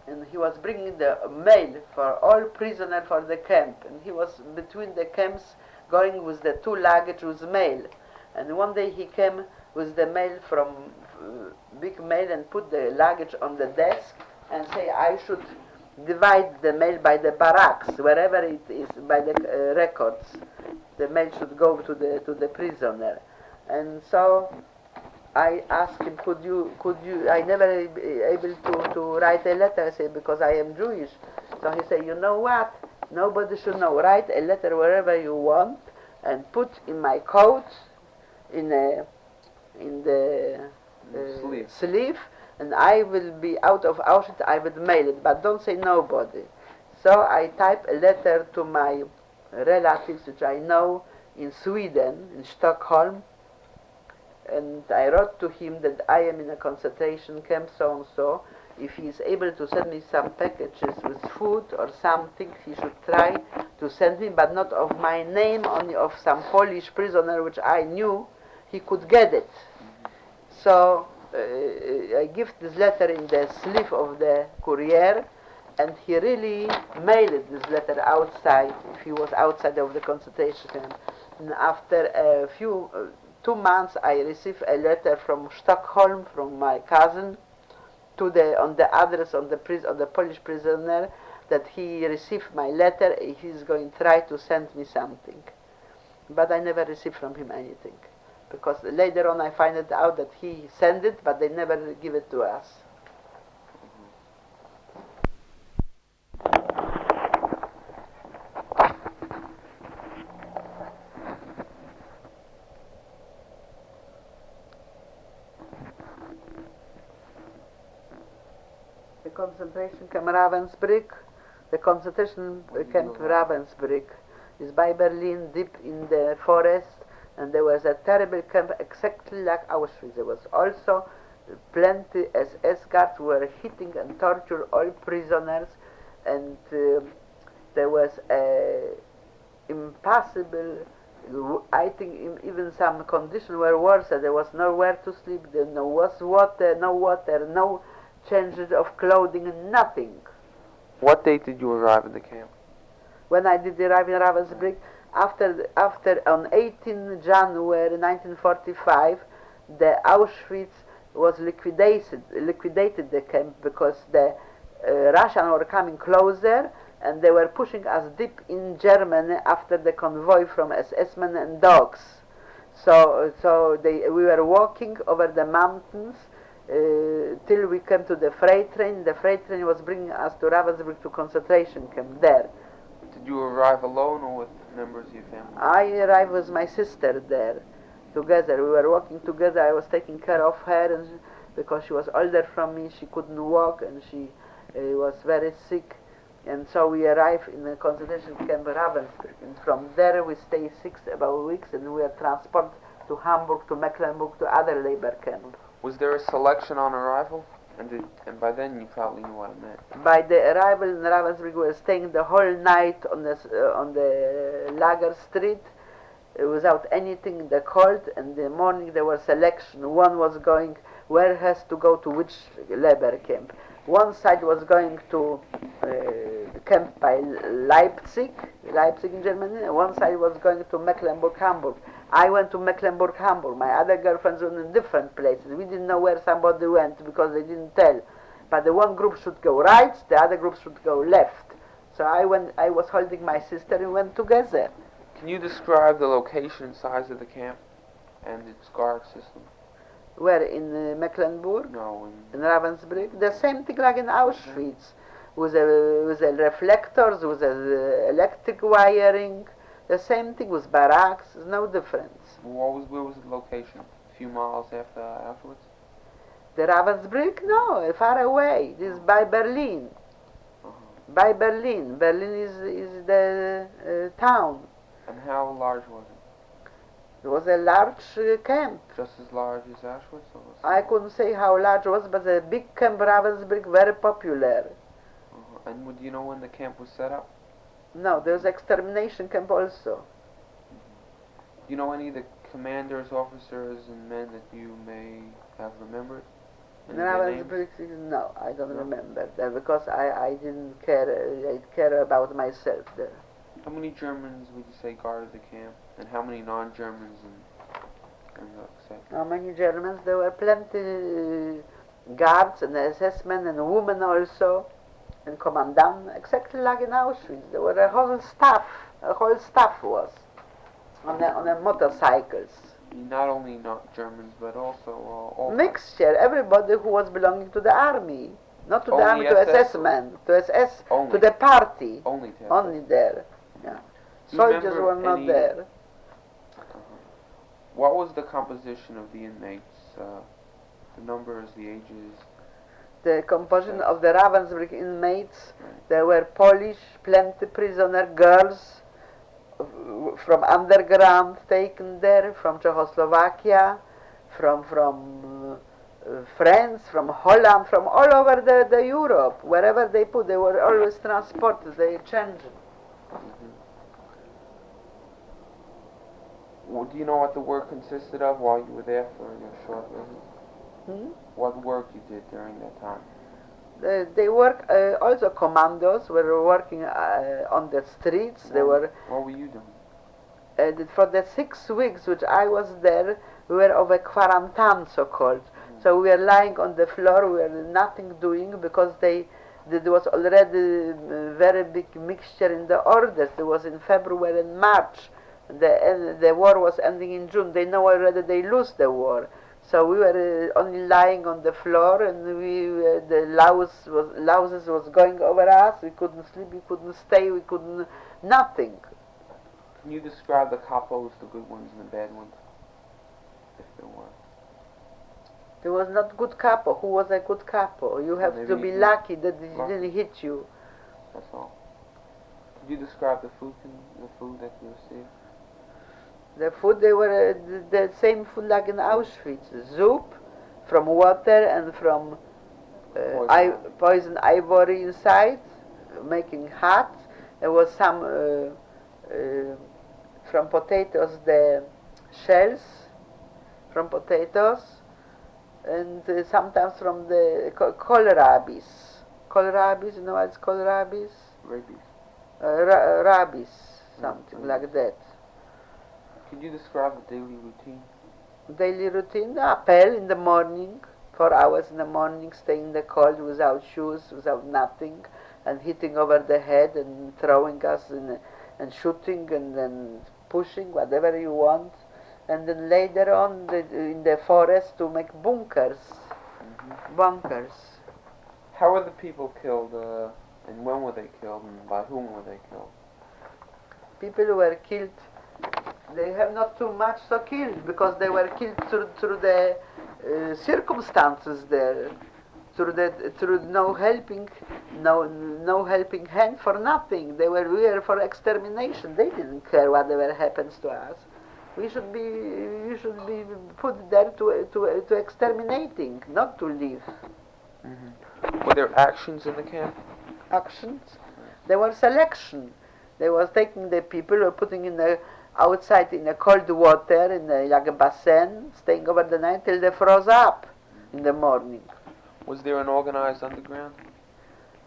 and he was bringing the mail for all prisoners for the camp. And he was between the camps going with the 2 luggage with mail. And one day he came with the mail from big mail and put the luggage on the desk and say, I should divide the mail by the barracks, wherever it is, by the records. The mail should go to the prisoner. And so I asked him, could you, I never able to write a letter, I said, because I am Jewish. So he said, you know what, nobody should know, write a letter wherever you want, and put in my coat in the sleeve, and I will be out of Auschwitz. I will mail it, but don't say nobody. So I type a letter to my relatives, which I know in Sweden, in Stockholm, and I wrote to him that I am in a concentration camp, so and so. If he is able to send me some packages with food or something, he should try to send me, but not of my name, only of some Polish prisoner which I knew he could get it. So I give this letter in the sleeve of the courier, and he really mailed this letter outside, if he was outside of the concentration camp. And after a few 2 months, I received a letter from Stockholm from my cousin on the address on the Polish prisoner that he received my letter. He's going to try to send me something, but I never received from him anything, because later on I find it out that he sent it, but they never give it to us. Concentration camp Ravensbrück. The concentration camp Ravensbrück is by Berlin, deep in the forest, and there was a terrible camp exactly like Auschwitz. There was also plenty SS guards who were hitting and torturing all prisoners, and there was a impossible, I think even some conditions were worse. There was nowhere to sleep, there was no changes of clothing, nothing. What date did you arrive in the camp? When I did arrive in Ravensbrück, after on 18 January 1945, the Auschwitz was liquidated the camp, because the Russians were coming closer, and they were pushing us deep in Germany after the convoy from SS men and dogs. So we were walking over the mountains till we came to the freight train. The freight train was bringing us to Ravensbrück, to concentration camp there. Did you arrive alone or with members of your family? I arrived with my sister there, together. We were walking together. I was taking care of her, and because she was older from me, she couldn't walk, and she was very sick. And so we arrived in the concentration camp Ravensbrück, and from there we stayed about weeks, and we were transported to Hamburg, to Mecklenburg, to other labor camps. Was there a selection on arrival? And by then you probably knew what it meant. By the arrival in Ravensbrück, we were staying the whole night on the Lager Street without anything in the cold. And in the morning there was selection. One was going where has to go to which labor camp. One side was going to camp by Leipzig in Germany, and one side was going to Mecklenburg, Hamburg. I went to Mecklenburg, Hamburg. My other girlfriends were in different places. We didn't know where somebody went because they didn't tell. But the one group should go right, the other group should go left. So I was holding my sister, and we went together. Can you describe the location and size of the camp and its guard system? Where, in Mecklenburg? No, in Ravensbrück. The same thing like in Auschwitz, with the reflectors, with the electric wiring. The same thing with barracks. There's no difference. Where was the location? A few miles after Auschwitz? The Ravensbrück? No, far away. This is by Berlin. By Berlin. Berlin is the town. And how large was it? It was a large camp. Just as large as Auschwitz? Or I couldn't say how large it was, but the big camp Ravensbrück, very popular. And do you know when the camp was set up? No, there was extermination camp also. Do you know any of the commanders, officers, and men that you may have remembered? Ravensbrück, no, I don't remember that, because I didn't care. I care about myself there. How many Germans would you say guarded the camp, and how many non-Germans in the set? How many Germans? There were plenty guards and SS men and women also, and commandant, exactly like in Auschwitz. There were a whole staff was on a motorcycles. Not only not Germans, but also all mixture. Everybody who was belonging to the army, not to the army, to SS men, to SS, to the party. Only there. Yeah. Soldiers were not there. What was the composition of the inmates? The numbers, the ages? The composition of the Ravensbrück inmates, there were Polish, plenty prisoner girls from underground taken there, from Czechoslovakia, from France, from Holland, from all over the Europe. Wherever they put, they were always transported, they changed. Well, do you know what the work consisted of while you were there for your short visit? What work you did during that time? They work, also commandos were working on the streets. What were you doing? For the 6 weeks which I was there, we were of a quarantine, so-called. So we were lying on the floor, we were nothing doing, because there was already a very big mixture in the orders. It was in February and March. The war was ending in June. They know already they lose the war. So we were only lying on the floor, and the louses was going over us. We couldn't sleep, we couldn't stay, we couldn't, nothing. Can you describe the capos, the good ones and the bad ones? If there were. There was not good capo. Who was a good capo? You have to be lucky that it didn't hit you. That's all. Could you describe the food that you received? The food, they were the same food like in Auschwitz. Soup from water and from poison ivory inside, making hot. There was some from potatoes, the shells from potatoes, and sometimes from the kohlrabis. Kohlrabis, you know what it's kohlrabis? Rabies. Rabies, something like that. Could you describe the daily routine? Daily routine, appel in the morning, 4 hours in the morning, staying in the cold without shoes, without nothing, and hitting over the head and throwing us and shooting and then pushing, whatever you want. And then later on in the forest to make bunkers. Bunkers. How were the people killed, and when were they killed, and by whom were they killed? People were killed. They have not too much to kill, because they were killed through the circumstances there, through no helping hand for nothing. We were for extermination. They didn't care whatever happens to us. We should be put there to exterminating, not to live. Were there actions in the camp? Actions? There was selection. They were taking the people, putting in the outside in the cold water, like a basin, staying over the night till they froze up in the morning. Was there an organized underground?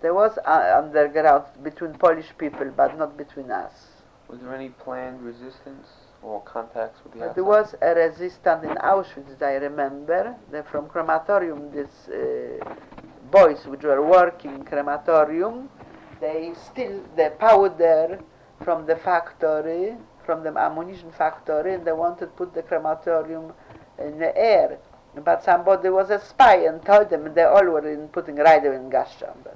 There was underground between Polish people, but not between us. Was there any planned resistance or contacts with the outside? There was a resistance in Auschwitz, I remember. From crematorium, these boys which were working in crematorium, they steal the powder from the factory, from the ammunition factory, and they wanted to put the crematorium in the air. But somebody was a spy and told them, and they all were putting right away in gas chamber.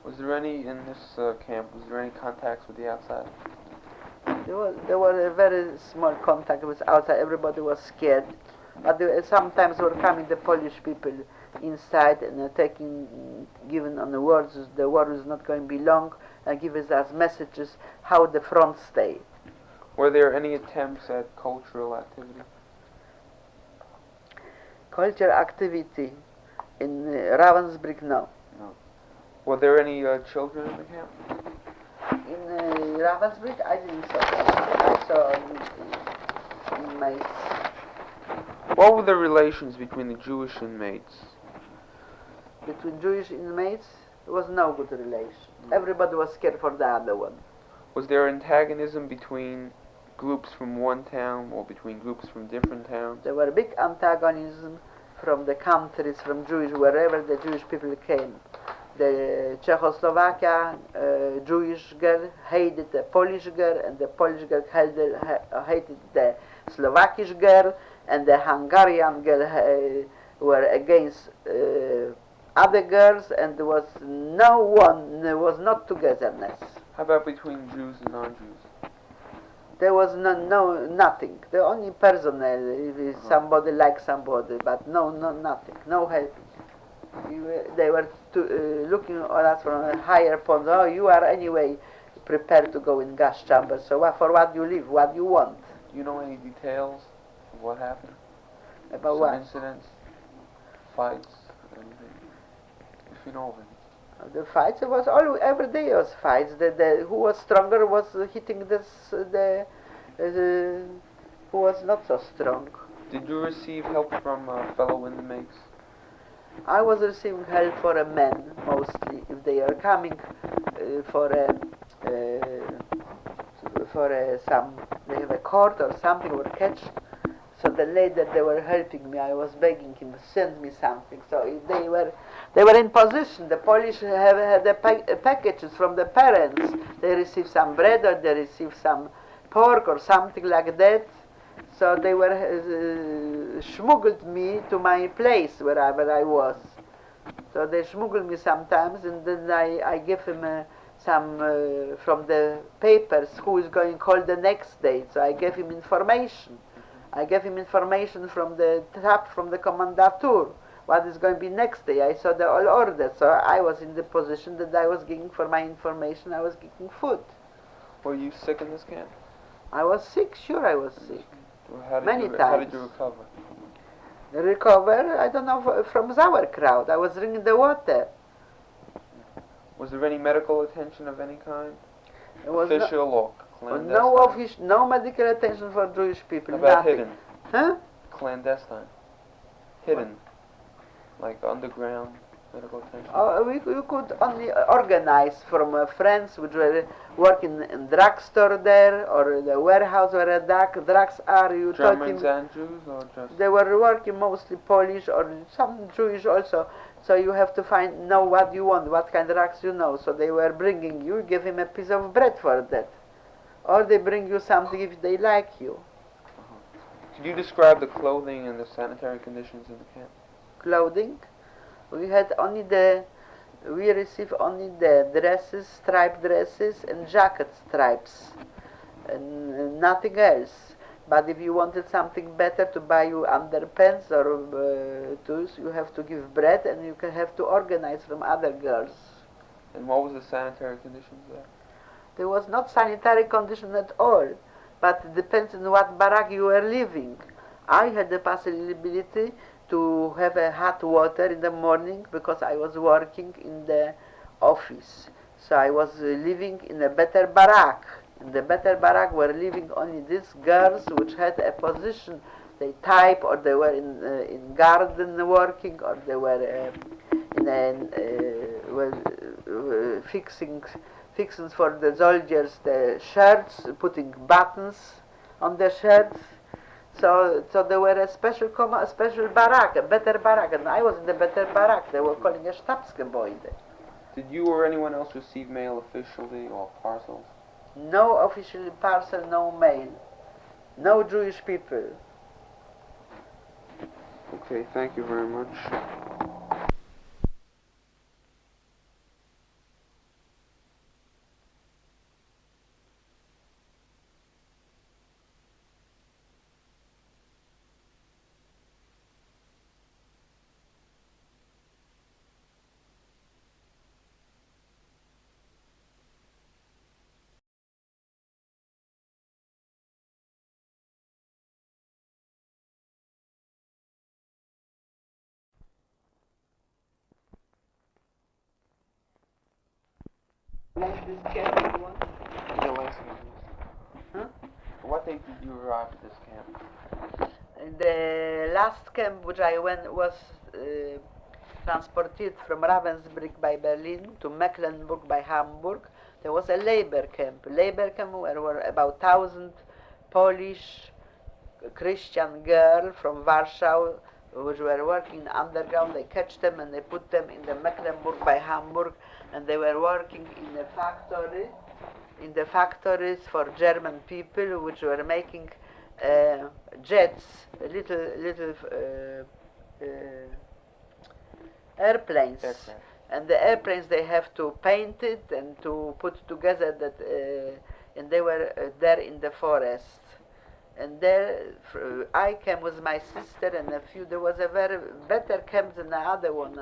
Was there any, in this camp, was there any contacts with the outside? There was a very small contact with outside. Everybody was scared. But sometimes were coming the Polish people inside and giving on the words, the war is not going to be long, and giving us messages how the front stay. Were there any attempts at cultural activity? Cultural activity in Ravensbrück, no. No. Were there any children in the camp? In Ravensbrück, I didn't saw them. I saw inmates. What were the relations between the Jewish inmates? Between Jewish inmates, there was no good relation. Everybody was scared for the other one. Was there antagonism between groups from one town or between groups from different towns? There were big antagonism from the countries, from Jewish, wherever the Jewish people came. The Czechoslovakia Jewish girl hated the Polish girl, and the Polish girl hated the Slovakian girl, and the Hungarian girl were against other girls, and there was not togetherness. How about between Jews and non-Jews? There was nothing. The only personnel, if somebody like somebody, but nothing, no help. They were looking at us from a higher point. Oh, you are anyway prepared to go in gas chamber. So for what you live, what you want? You know any details of what happened? About Some what? incidents, fights, anything. If you know of any. The fights, it was every day was fights. Who was stronger was hitting who was not so strong. Did you receive help from fellow inmates? I was receiving help for a men mostly. If they are coming they have a court or something or catch. So the lady that they were helping me, I was begging him to send me something. So if they were in position. The Polish had packages from the parents. They received some bread or they received some pork or something like that. So they were smuggled me to my place wherever I was. So they smuggled me sometimes, and then I give him some from the papers who is going to call the next day. So I gave him information. I gave him information from the top, from the commandatur, what is going to be next day. I saw the all order, so I was in the position that I was giving for my information, I was giving food. Were you sick in this camp? I was sick, sure I was sick. Many times. How did you recover? Recover, I don't know, from sauerkraut. I was drinking the water. Was there any medical attention of any kind? It was Official or clandestine? No medical attention for Jewish people. How about nothing. hidden? Huh? Clandestine. Hidden. Like underground medical attention? We could only organize from friends which were working in drugstore there, or the warehouse where the drugs are. Germans and Jews, or just? They were working mostly Polish or some Jewish also. So you have to know what you want, what kind of drugs you know. So they were bringing you, give him a piece of bread for that. Or they bring you something if they like you. Could you describe the clothing and the sanitary conditions in the camp? Clothing? We received only the dresses, striped dresses, and jacket stripes, and nothing else. But if you wanted something better, to buy you underpants or tools, you have to give bread, and you have to organize from other girls. And what was the sanitary conditions there? There was not sanitary condition at all, but it depends on what barrack you were living. I had the possibility to have a hot water in the morning because I was working in the office. So I was living in a better barrack. In the better barrack were living only these girls which had a position. They type, or they were in garden working, or they were fixing for the soldiers the shirts, putting buttons on the shirts. So there were a special barrack, a better barrack, and I was in the better barrack. They were calling a Stabsgebäude. Did you or anyone else receive mail officially or parcels? No official parcel, no mail. No Jewish people. Okay, thank you very much. Like this camp one? Your last name? Huh? What date did you arrive at this camp? The last camp which I went was transported from Ravensbrück by Berlin to Mecklenburg by Hamburg. There was a labor camp. Labor camp where were about 1,000 Polish Christian girls from Warsaw which were working underground. They catch them and they put them in the Mecklenburg by Hamburg, and they were working in the factories for German people which were making jets, little airplanes. And the airplanes, they have to paint it and to put together that and they were there in the forest. And there I came with my sister and a few. There was a very better camp than the other one.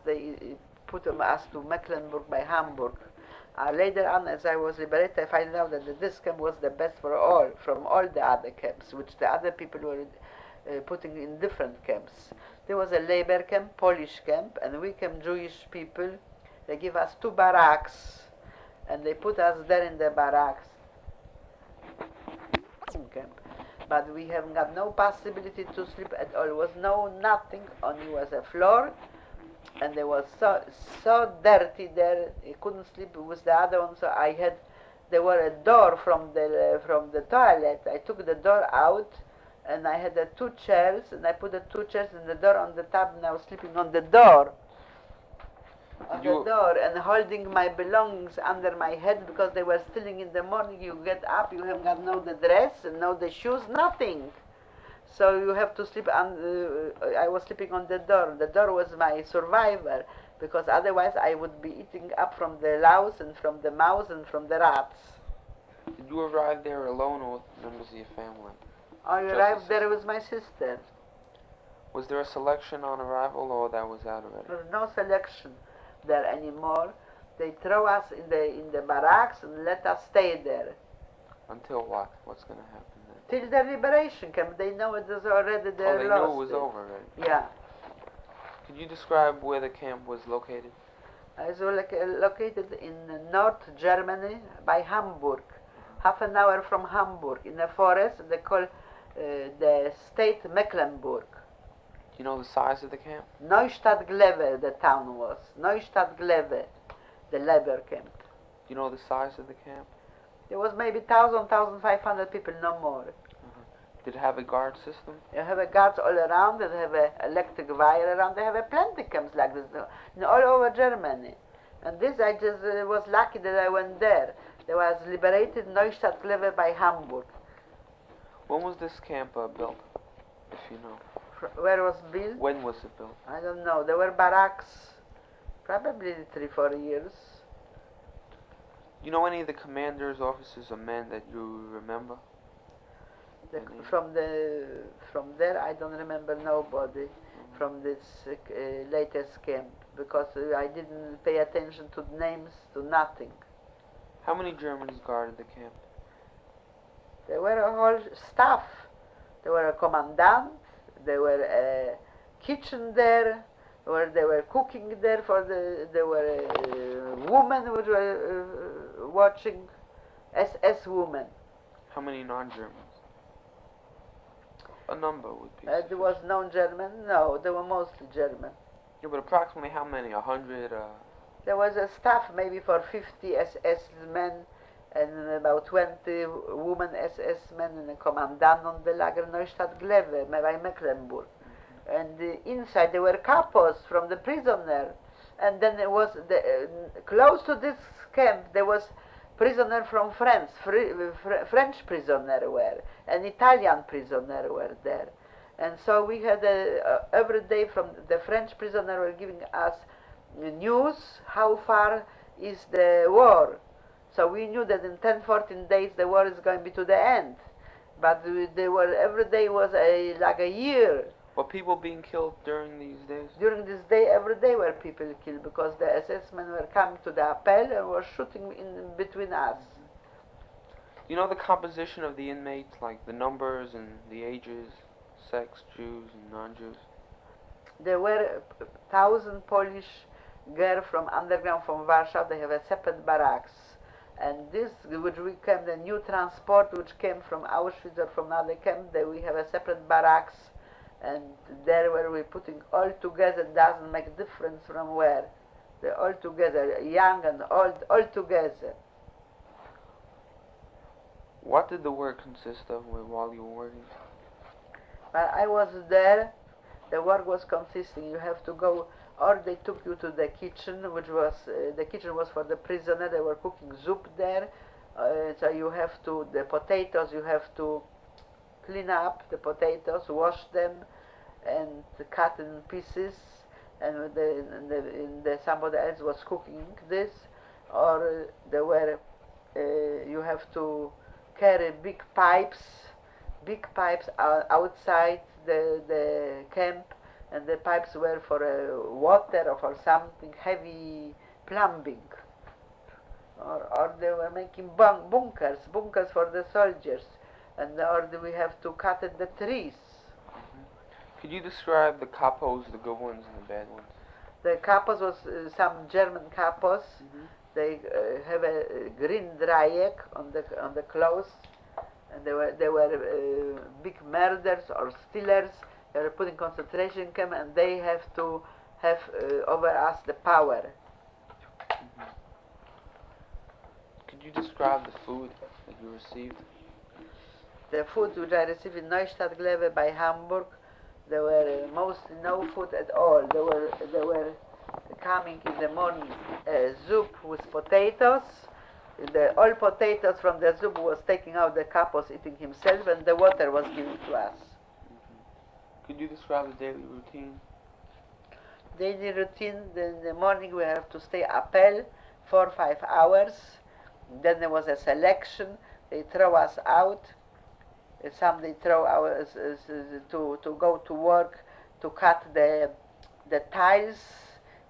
They put us to Mecklenburg by Hamburg. Later on, as I was liberated, I found out that this camp was the best for all, from all the other camps, which the other people were putting in different camps. There was a labor camp, Polish camp, and we came Jewish people. They give us 2 barracks, and they put us there in the barracks camp. But we haven't got no possibility to sleep at all. There was nothing, only was a floor, and there was so dirty there. You couldn't sleep with the other one. So there were a door from the toilet. I took the door out, and I had 2 chairs, and I put the 2 chairs and the door on the top, and I was sleeping on the door. And holding my belongings under my head because they were stealing in the morning. You get up, you have got no the dress and no the shoes, nothing. So you have to sleep I was sleeping on the door. The door was my survivor because otherwise I would be eating up from the louse and from the mouse and from the rats. Did you arrive there alone or with members of your family? I arrived there with my sister. Was there a selection on arrival or that was out already? There was no selection there anymore. They throw us in the barracks and let us stay there. Until what? What's going to happen then? Till the liberation camp. They know it is already there. Oh, they knew it was over already? Yeah. Could you describe where the camp was located? It was located in North Germany by Hamburg. Half an hour from Hamburg, in a forest. They call the state Mecklenburg. Do you know the size of the camp? Neustadt-Glewe, the town was. Neustadt-Glewe, the labor camp. Do you know the size of the camp? There was maybe 1,000, 1,500 people, no more. Did it have a guard system? You have guards all around, they have electric wire around, they have plenty camps like this all over Germany. And this, I just was lucky that I went there. There was liberated Neustadt-Glewe by Hamburg. When was this camp built, if you know? Where was built? When was it built? I don't know. There were barracks, probably 3-4 years. You know any of the commanders, officers, or men that you remember? From there, I don't remember nobody from this latest camp because I didn't pay attention to names, to nothing. How many Germans guarded the camp? There were a whole staff. There were a commandant. There were a kitchen there, where they were cooking there there were women who were watching, SS women. How many non-Germans? A number would be. There was non-German? No, they were mostly German. Yeah, but approximately how many? 100? There was a staff maybe for 50 SS men and about 20 women SS men and a commandant on the Lager Neustadt-Glewe by Mecklenburg. And inside there were capos from the prisoner. And then it was close to this camp there was prisoner from France, French prisoner were, and Italian prisoner were there. And so we had every day from the French prisoner were giving us news, how far is the war. So we knew that in 10-14 days the war is going to be to the end. But they were, every day was like a year. Were people being killed during these days? During this day, every day were people killed because the SS men were coming to the appel and were shooting in between us. You know the composition of the inmates, like the numbers and the ages, sex, Jews and non-Jews? There were 1,000 Polish girls from underground from Warsaw. They have a separate barracks. And this, which we came, the new transport which came from Auschwitz or from another camp, there we have a separate barracks. And there where we're putting all together, doesn't make difference from where. They're all together, young and old, all together. What did the work consist of while you were working? While I was there, the work was consisting, you have to go, or they took you to the kitchen, which was, the kitchen was for the prisoner, they were cooking soup there, so you have to, the potatoes, you have to clean up the potatoes, wash them, and cut in pieces, and somebody else was cooking this, or there were you have to carry big pipes outside the camp, and the pipes were for water or for something heavy plumbing. Or they were making bunkers for the soldiers, or we have to cut the trees. Could you describe the kapos, the good ones and the bad ones? The kapos was some German kapos. They have a green dreieck on the clothes, and they were big murderers or stealers. They were put in concentration camp, and they have to have over us the power. Could you describe the food that you received? The food which I received in Neustadt Glebe by Hamburg, there were mostly no food at all. They were coming in the morning soup with potatoes. All potatoes from the soup was taking out the kapos eating himself, and the water was given to us. Could you describe the daily routine? Daily routine, in the morning we have to stay appel 4 or 5 hours. Then there was a selection. They throw us out. Some they throw us to go to work to cut the tiles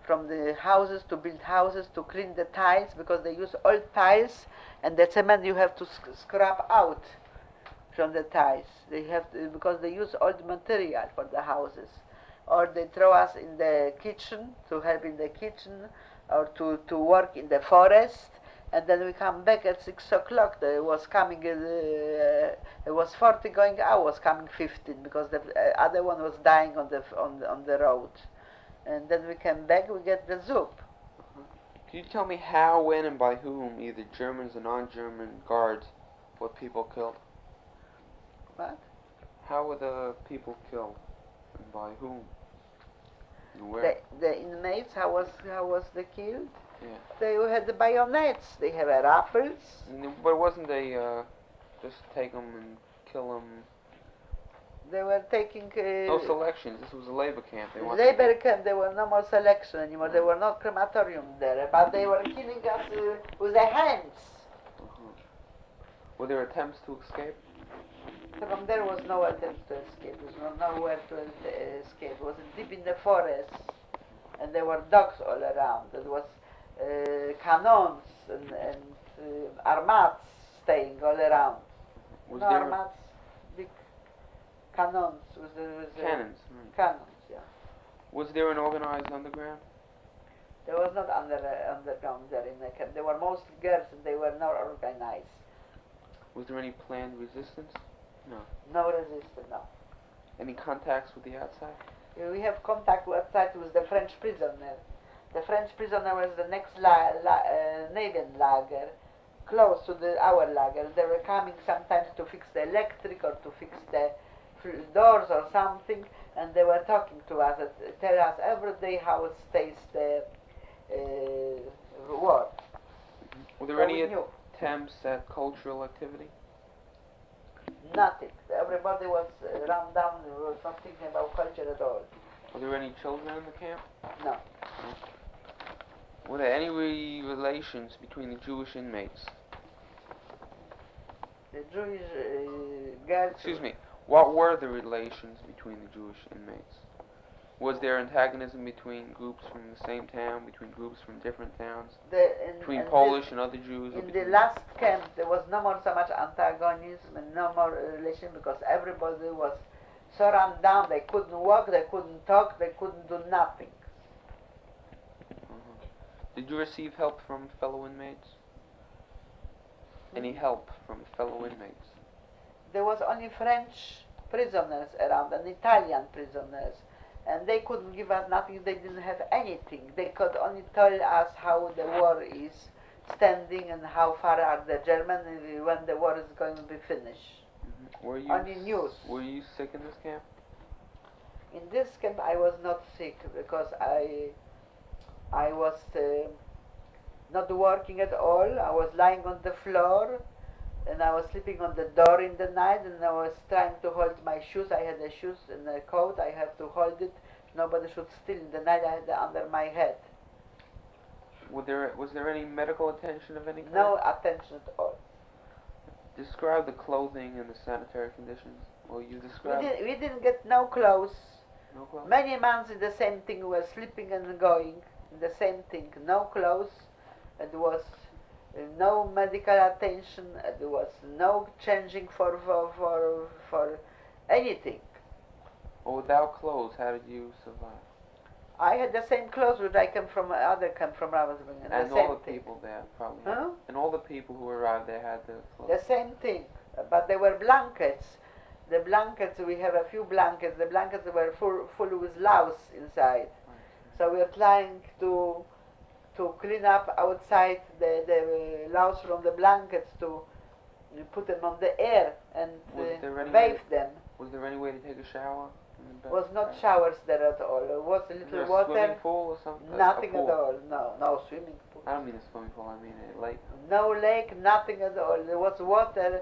from the houses, to build houses, to clean the tiles, because they use old tiles, and the cement you have to scrub out from the tiles. They have to, because they use old material for the houses. Or they throw us in the kitchen to help in the kitchen, or to work in the forest. And then we come back at 6 o'clock. There was coming, it was 40 going out, was coming 15, because the other one was dying on the road. And then we came back, we get the soup. Can you tell me how, when, and by whom, either Germans or non-German guards, were people killed? What? How were the people killed, and by whom, and where? The inmates, how was they killed? Yeah. They had the bayonets. They have rifles. But wasn't they just take them and kill them? They were taking... no selections. This was a labor camp. Labor camp. There were no more selection anymore. There were no crematorium there. But they were killing us with their hands. Were there attempts to escape? From there was no attempt to escape. There was nowhere to escape. It was deep in the forest. And there were dogs all around. There was cannons and armats staying all around. Was no there armats, big cannons. Cannons. Cannons, yeah. Was there an organized underground? There was not underground there in the camp. They were mostly girls, and they were not organized. Was there any planned resistance? No. No resistance, no. Any contacts with the outside? We have contact outside with the French prisoner. The French prisoner was the next Naven lager, close to our lager. They were coming sometimes to fix the electric or to fix the doors or something, and they were talking to us, tell us every day how it stays the war. Were there any attempts at cultural activity? Nothing. Everybody was run down. We were not thinking about culture at all. Were there any children in the camp? No. Were there any relations between the Jewish inmates? The Jewish girls... Excuse me. What were the relations between the Jewish inmates? Was there antagonism between groups from the same town, between groups from different towns? Between Polish and other Jews? In the last camp, there was no more so much antagonism and no more relation, because everybody was so run down. They couldn't walk, they couldn't talk, they couldn't do nothing. Did you receive help from fellow inmates? Any help from fellow inmates? There was only French prisoners around and Italian prisoners, and they couldn't give us nothing. They didn't have anything. They could only tell us how the war is standing and how far are the Germans and when the war is going to be finished. Were you only news. Were you sick in this camp? In this camp I was not sick, because I was not working at all. I was lying on the floor, and I was sleeping on the door in the night, and I was trying to hold my shoes. I had the shoes and the coat. I have to hold it. Nobody should steal. In the night I had it under my head. Was there any medical attention of any kind? No attention at all. Describe the clothing and the sanitary conditions. Well, you described. We didn't get no clothes. No clothes? Many months in the same thing. We were sleeping and going. The same thing. No clothes. It was no medical attention. It was no changing for anything. Well, without clothes, how did you survive? I had the same clothes which I came from other camp from Ravensbrück. And the all same the thing. people there probably. Huh? And all the people who arrived there had the clothes. The same thing, but they were blankets. The blankets, we have a few blankets. The blankets were full with louse inside. So we are trying to clean up outside the louse from the blankets to put them on the air and bathe them. Was there any way to take a shower? Was not showers there at all. It was a little there water. A swimming pool or something? Nothing at all. No swimming pool. I don't mean a swimming pool. I mean a lake. No lake. Nothing at all. There was water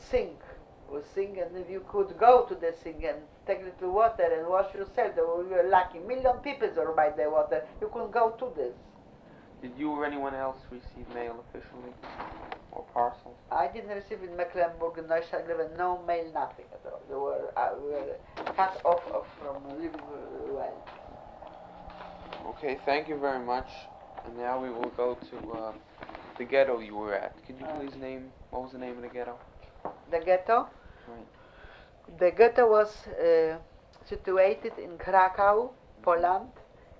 sink. Was sink, and if you could go to the sink and take a little water and wash yourself, we were lucky. Million people were by the water. You couldn't go to this. Did you or anyone else receive mail officially or parcels? I didn't receive in Mecklenburg and Neustadt, no mail, nothing at all. We were cut off from living well. Okay, thank you very much. And now we will go to the ghetto you were at. Could you please name, what was the name of the ghetto? The ghetto? Right. The ghetto was situated in Krakow, Poland,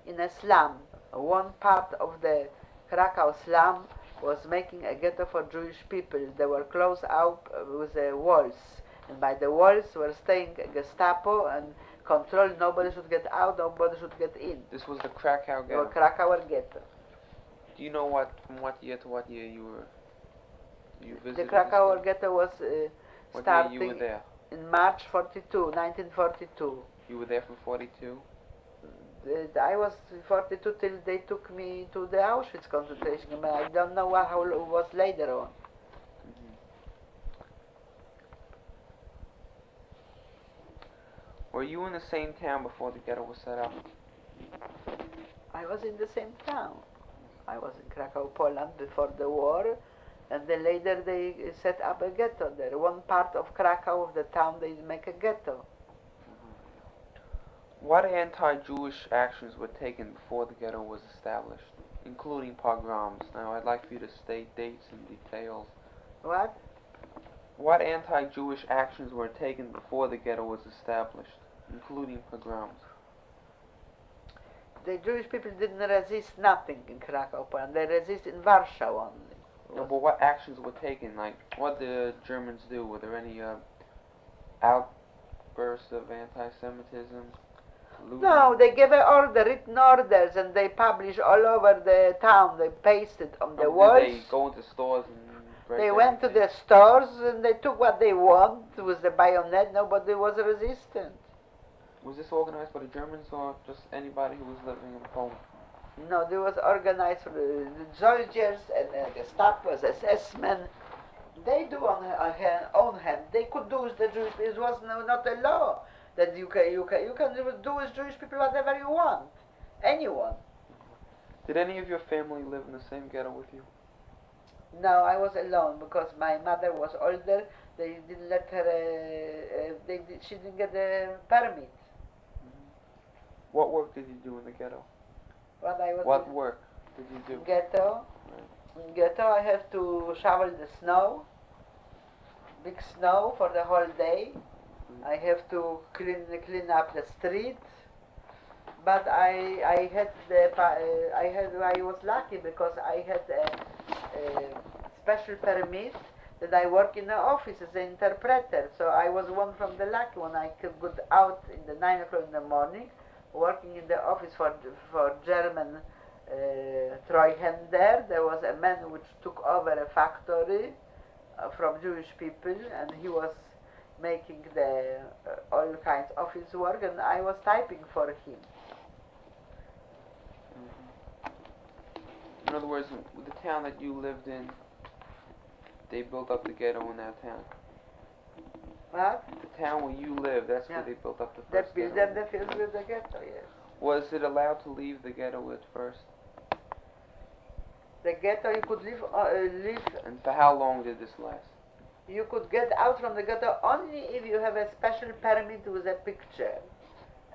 in a slum. One part of the Krakow slum was making a ghetto for Jewish people. They were closed out with the walls, and by the walls were staying Gestapo and control. Nobody should get out, nobody should get in. This was the Krakow ghetto? The Krakow ghetto. Do you know from what year to what year you visited? The Krakow ghetto was starting year you were there? In March 1942. You were there from 42? I was 42 till they took me to the Auschwitz concentration camp. I don't know how it was later on. Mm-hmm. Were you in the same town before the ghetto was set up? I was in the same town. I was in Krakow, Poland before the war, and then later they set up a ghetto there. One part of Krakow, of the town, they make a ghetto. What anti-Jewish actions were taken before the ghetto was established, including pogroms? Now, I'd like for you to state dates and details. What? What anti-Jewish actions were taken before the ghetto was established, including pogroms? The Jewish people didn't resist nothing in Krakow, Poland. They resist in Warsaw only. No, but what actions were taken? Like, what did the Germans do? Were there any outbursts of anti-Semitism? No, they gave written orders, and they published all over the town. They pasted on the walls. Did they go into stores and break They went to the stores and they took what they want with the bayonet. Nobody was resistant. Was this organized by the Germans or just anybody who was living in Poland? No, it was organized for the soldiers and Gestapo, SS men. They do on own hand. They could do with the Jewish people. It was not a law that you can do with Jewish people whatever you want. Anyone. Did any of your family live in the same ghetto with you? No, I was alone because my mother was older. They didn't let her. She didn't get a permit. What work did you do in the ghetto? What work did you do? Ghetto. Right. In ghetto, I have to shovel the snow. Big snow for the whole day. I have to clean up the street, but I was lucky because I had a special permit that I work in the office as an interpreter. So I was one from the lucky one. I could go out in the 9 o'clock in the morning, working in the office for German Treuhänder. There was a man which took over a factory from Jewish people, and he was making the all kinds of his work, and I was typing for him. In other words, the town that you lived in, they built up the ghetto in that town. What? The town where you live, that's where they built up the first ghetto. They built the ghetto, yes. Was it allowed to leave the ghetto at first? the ghetto, you could live. And for how long did this last? You could get out from the ghetto only if you have a special permit with a picture,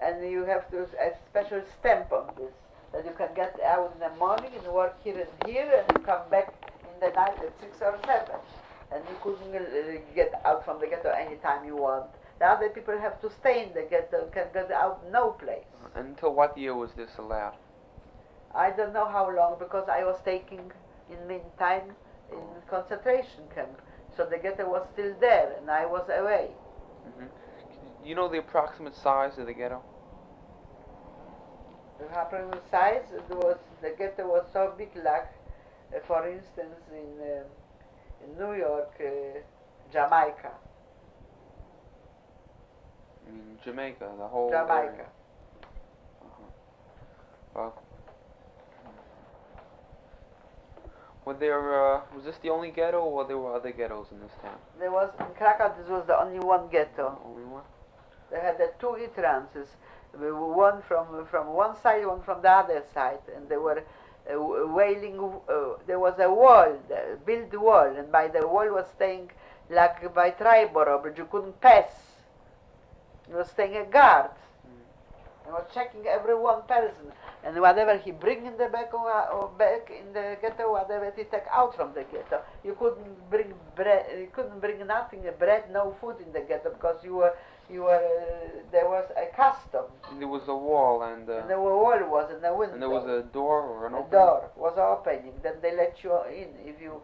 and you have to a special stamp on this, that you can get out in the morning and work here and here, and you come back in the night at 6 or 7, and you couldn't get out from the ghetto anytime you want. The other people have to stay in the ghetto, can get out no place. Until what year was this allowed? I don't know how long, because I was taking in meantime in concentration camp. So the ghetto was still there, and I was away. Mm-hmm. You know the approximate size of the ghetto? The approximate size, the ghetto was so big, like, for instance, in New York, Jamaica. I mean Jamaica, the whole Jamaica. area. Well, was this the only ghetto, or there were other ghettos in this town? There was, in Krakow, this was the only one ghetto. Only one? They had the two entrances, one from one side, one from the other side, and they were wailing. There was a wall, built wall, and by the wall was staying, like by tribal, but you couldn't pass. It was staying a guard. He was checking every one person, and whatever he bring in the back or back in the ghetto, whatever he take out from the ghetto. You couldn't bring bread. You couldn't bring nothing, bread, no food in the ghetto, because you were. There was a custom. And there was a wall, and the wall was in the window. And there was a door or an opening. The door was opening. Then they let you in if you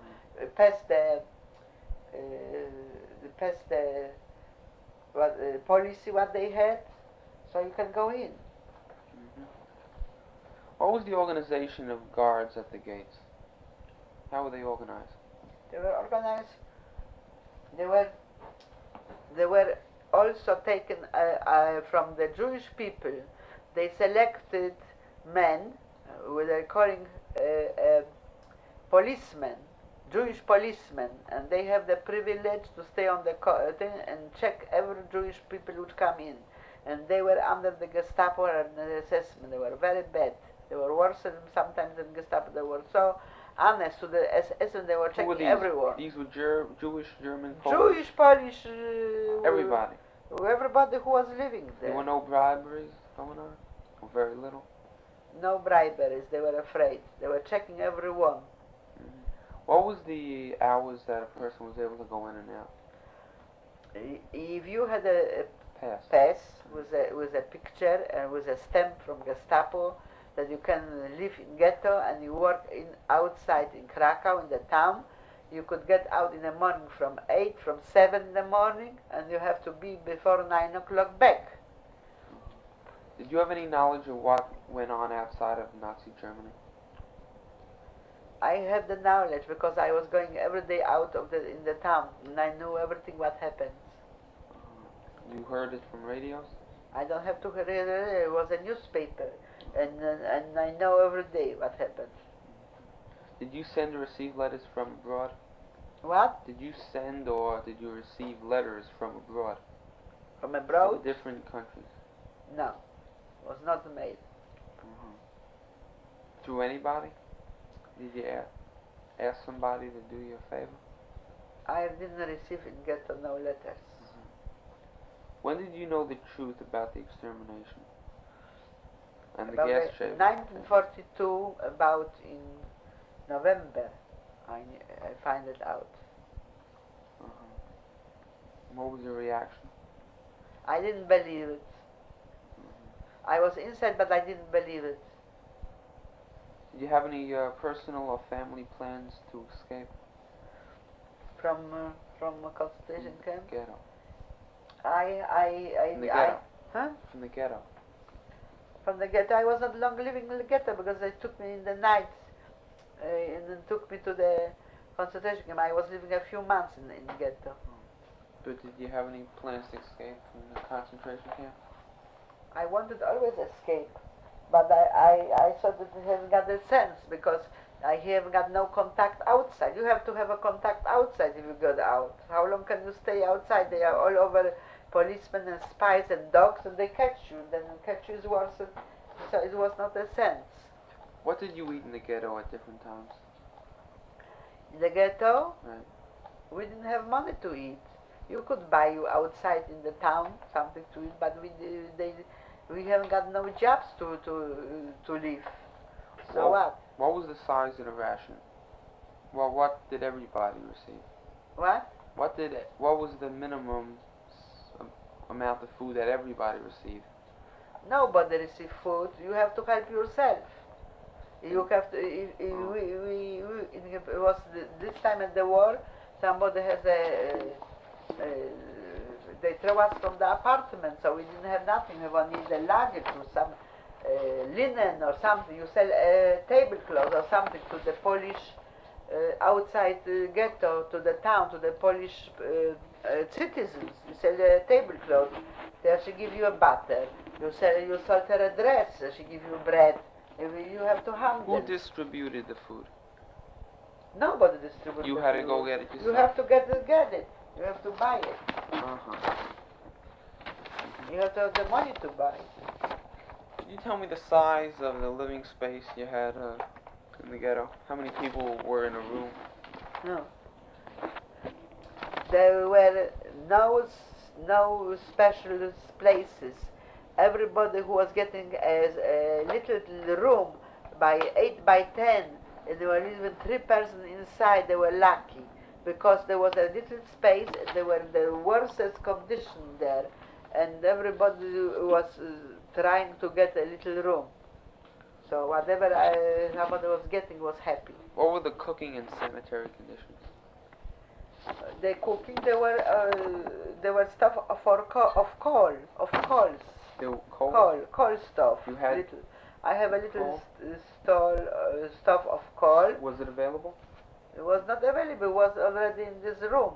pass the policy what they had. So you can go in. Mm-hmm. What was the organization of guards at the gates? How were they organized? They were organized. They were also taken from the Jewish people. They selected men, they're calling policemen, Jewish policemen, and they have the privilege to stay on the thing and check every Jewish people which come in. And they were under the Gestapo and the assessment. They were very bad. They were worse than sometimes than Gestapo. They were so honest to the SS, and they were checking everyone. These were Jewish, German, Polish? Jewish, Polish. Everybody. Everybody who was living there. There were no briberies going on, or very little. No briberies. They were afraid. They were checking everyone. Mm-hmm. What was the hours that a person was able to go in and out? If you had a pass with a picture and with a stamp from Gestapo that you can live in ghetto and you work outside in Krakow in the town, you could get out in the morning from 8, from 7 in the morning, and you have to be before 9 o'clock back. Did you have any knowledge of what went on outside of Nazi Germany? I had the knowledge because I was going every day out in the town, and I knew everything what happened. You heard it from radios? I don't have to hear it. It was a newspaper, and I know every day what happened. Did you send or receive letters from abroad? What? Did you send or did you receive letters from abroad? From abroad? From different countries? No, it was not made. Mm-hmm. Through anybody? Did you ask somebody to do you a favor? I didn't receive in ghetto no letters. When did you know the truth about the extermination and the about gas chamber? 1942, about in November, I find it out. What was your reaction? I didn't believe it. I was inside, but I didn't believe it. Did you have any personal or family plans to escape? From a concentration camp? Ghetto. From the ghetto. Huh? From the ghetto. From the ghetto. I was not long living in the ghetto because they took me in the night and then took me to the concentration camp. I was living a few months in the ghetto. But did you have any plans to escape from the concentration camp? I wanted always escape, but I thought that it hasn't got a sense because I haven't got no contact outside. You have to have a contact outside if you go out. How long can you stay outside? They are all over policemen and spies and dogs, and they catch you. Then catch you is worse. So it was not a sense. What did you eat in the ghetto at different times? In the ghetto, Right. we didn't have money to eat. You could buy you outside in the town something to eat, but we haven't got no jobs to live. So Well, what? What was the size of the ration? Well, what did everybody receive? What? What was the minimum amount of food that everybody received? Nobody receive food. You have to help yourself. You have to. It was this time in the war. Somebody has they throw us from the apartment, so we didn't have nothing. We only the luggage or some linen or something. You sell tablecloth or something to the Polish outside the ghetto, to the town, to the Polish citizens. You sell a tablecloth. There she give you a butter. You sold her a dress. She give you bread. You have to handle. Who distributed the food? Nobody distributed. You the had to food. go get it yourself. You have to get it. You have to buy it. Uh-huh. You have to have the money to buy it. Can you tell me the size of the living space you had in the ghetto? How many people were in a room? No. There were no special places. Everybody who was getting a little room by 8 by 10, and there were even 3 persons inside, they were lucky. Because there was a little space, they were in the worstest condition there, and everybody was trying to get a little room. So whatever somebody was getting was happy. What were the cooking and sanitary conditions? The cooking, there were stuff of coals. They were coal? Coal stuff. You had I have a little stuff of coal. Was it available? It was not available. It was already in this room.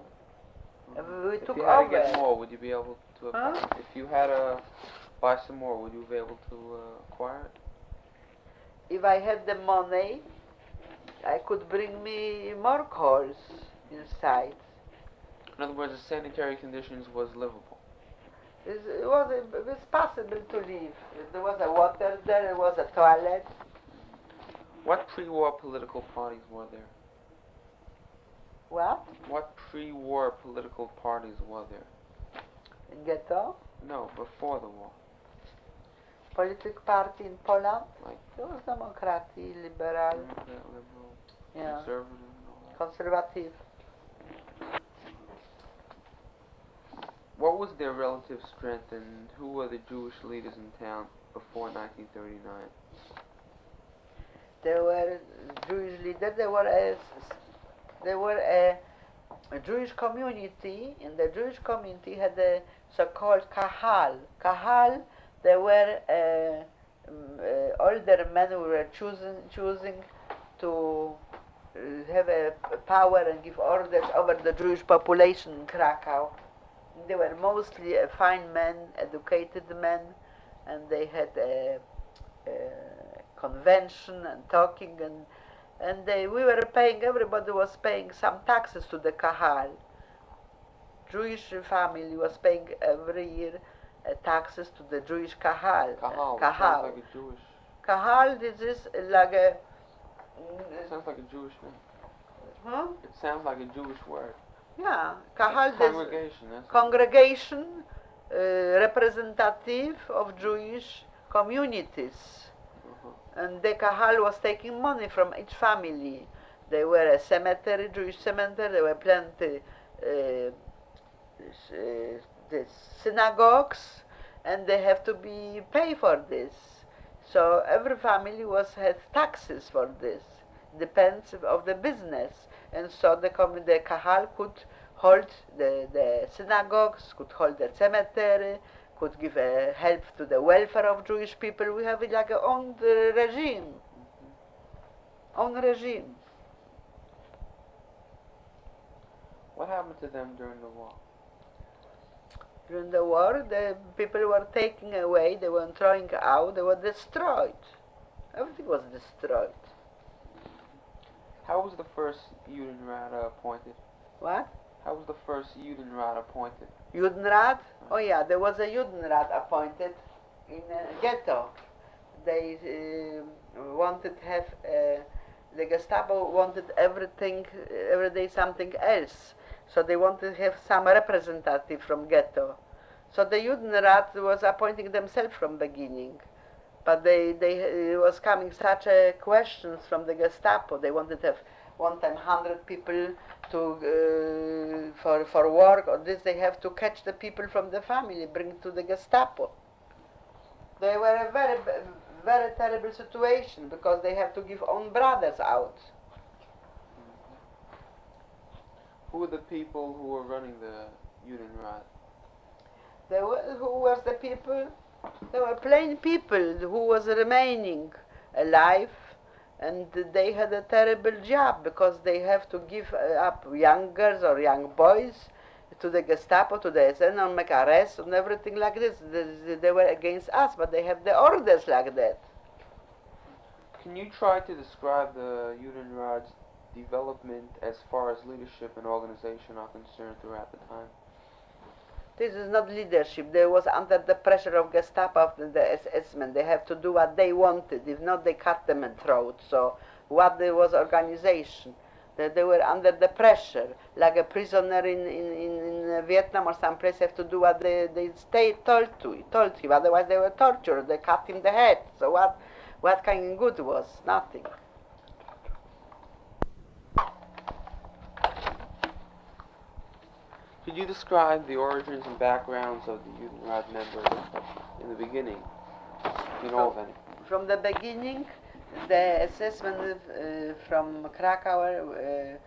We took If you had over. to get more, would you be able to acquire Huh? it? If you had to buy some more, would you be able to acquire it? If I had the money, I could bring me more coals inside. In other words, the sanitary conditions was livable. It was possible to live. There was a water there, there was a toilet. What pre-war political parties were there? What? What pre-war political parties were there? In ghetto? No, before the war. Political party in Poland? Like There was Democracy, Liberal, liberal, yeah, conservative, and all that. Conservative. What was their relative strength, and who were the Jewish leaders in town before 1939? There were Jewish leaders. There were a Jewish community. In the Jewish community had a so-called kahal. Kahal. There were older men who were choosing to have a power and give orders over the Jewish population in Krakow. They were mostly fine men, educated men, and they had a convention and talking, and we were paying. Everybody was paying some taxes to the kahal. Jewish family was paying every year taxes to the Jewish kahal. Kahal. Kahal. Sounds like a Jewish. Kahal. This is like a. Sounds like a Jewish name. Huh? It sounds like a Jewish word. Yeah, kahal. Congregation. That's Congregation, representative of Jewish communities. And the kahal was taking money from each family. They were a cemetery, Jewish cemetery. There were plenty the synagogues, and they have to be pay for this. So every family has taxes for this. Depends of the business, and so the kahal could hold the synagogues, could hold the cemetery, could give help to the welfare of Jewish people. We have like a own regime. Own regime. What happened to them during the war? During the war, the people were taken away, they were throwing out, they were destroyed. Everything was destroyed. How was the first Judenrat appointed? What? How was the first Judenrat appointed? Judenrat? Oh yeah, there was a Judenrat appointed in a ghetto. They wanted to have the Gestapo wanted everything, every day something else. So they wanted to have some representative from ghetto. So the Judenrat was appointing themselves from beginning. But it was coming such questions from the Gestapo. They wanted to have one time 100 people to for work, or this they have to catch the people from the family, bring to the Gestapo. They were a very, very terrible situation because they have to give own brothers out. Who were the people who were running the Judenrat? Who was the people? They were plain people who was remaining alive, and they had a terrible job because they have to give up young girls or young boys to the Gestapo, to the SS, and make arrests and everything like this. They were against us, but they have the orders like that. Can you try to describe the Judenrat's development as far as leadership and organization are concerned throughout the time? This is not leadership. They was under the pressure of Gestapo, of the SS men. They have to do what they wanted. If not, they cut them and throat. So what there was organization. They were under the pressure, like a prisoner in Vietnam or someplace have to do what they told him. Otherwise they were tortured. They cut him the head. So what kind of good was? Nothing. Could you describe the origins and backgrounds of the Judenrat members in the beginning, if you know of any? From the beginning, the assessment from Krakow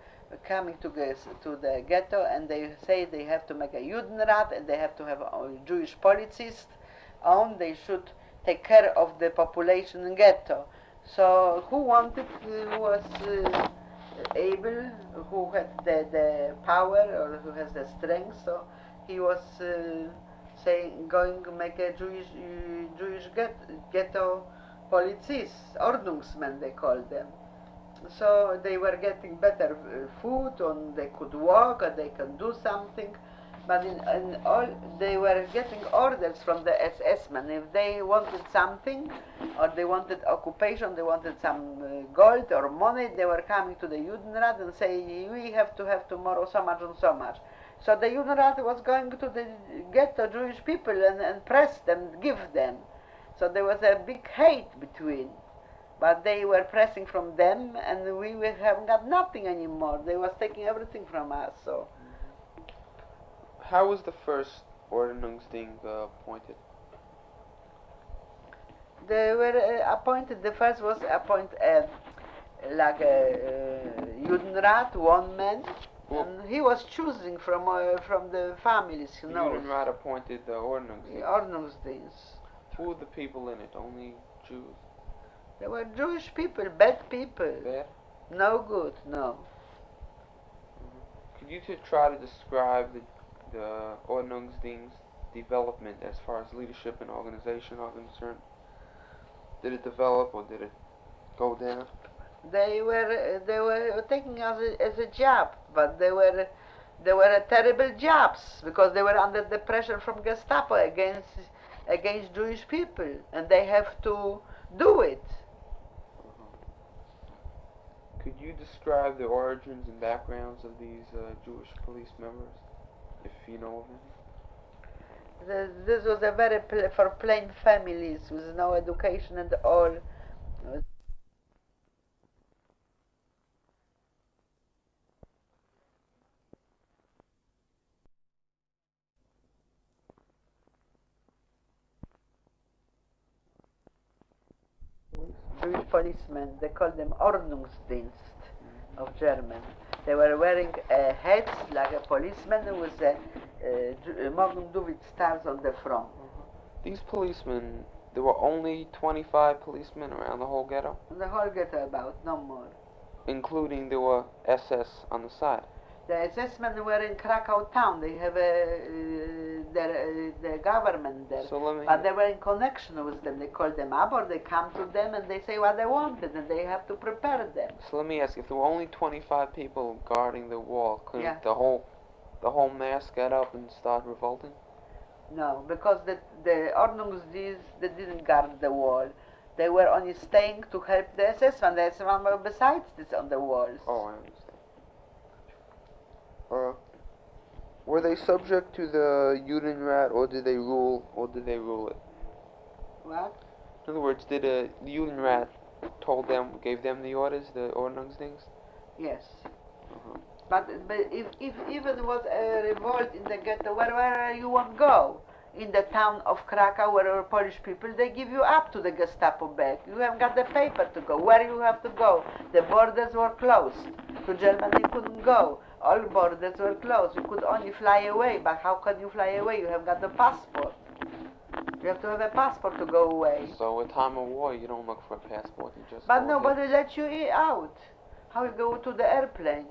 coming to the ghetto, and they say they have to make a Judenrat, and they have to have a Jewish policist on. They should take care of the population in ghetto. So who wanted, who was able, who had the power or who has the strength, so he was saying going to make a Jewish ghetto policies, Ordnungsmen they called them. So they were getting better food, and they could walk, or they could do something. But in all, they were getting orders from the SS men. If they wanted something, or they wanted occupation, they wanted some gold or money, they were coming to the Judenrat and saying, we have to have tomorrow so much and so much. So the Judenrat was going to the ghetto Jewish people and press them, give them. So there was a big hate between. But they were pressing from them, and we haven't got nothing anymore. They was taking everything from us. So. How was the first Ordnungsding appointed? They were appointed, the first was appointed like a Judenrat, one man, and he was choosing from the families, you know. Judenrat appointed the Ordnungsding. Ordnungsdienst. Who were the people in it? Only Jews? They were Jewish people, bad people. Bad? No good, no. Could you try to describe the Ordnungsding's development as far as leadership and organization are concerned? Did it develop or did it go down? They were taking as a job, but they were terrible jobs because they were under the pressure from Gestapo against Jewish people, and they have to do it. Could you describe the origins and backgrounds of these Jewish police members, if you know of any? This was a very for plain families with no education and all. Jewish policemen, they called them Ordnungsdienst of German. They were wearing hats like a policeman with a Morgen du with stars on the front. These policemen, there were only 25 policemen around the whole ghetto? The whole ghetto about, no more. Including there were SS on the side? The SS men were in Krakow town. They have the government there. So but they were in connection with them. They call them up or they come to them and they say what they wanted and they have to prepare them. So let me ask, if there were only 25 people guarding the wall, couldn't the whole mass get up and start revolting? No, because the Ordnungsdienst, they didn't guard the wall. They were only staying to help the SS1. The SS1 were besides this on the walls. Oh, I understand. Were they subject to the Judenrat, or did they rule it? What? In other words, did the Judenrat gave them the orders, the Ordnungsdienst? Yes. Uh-huh. But if even was a revolt in the ghetto, wherever you won't go, in the town of Krakow, where were Polish people, they give you up to the Gestapo back. You haven't got the paper to go. Where you have to go? The borders were closed. To Germany you couldn't go. All borders were closed. You could only fly away. But how can you fly away? You haven't got the passport. You have to have a passport to go away. So at time of war, you don't look for a passport. You just. But nobody lets you out. How you go to the airplane?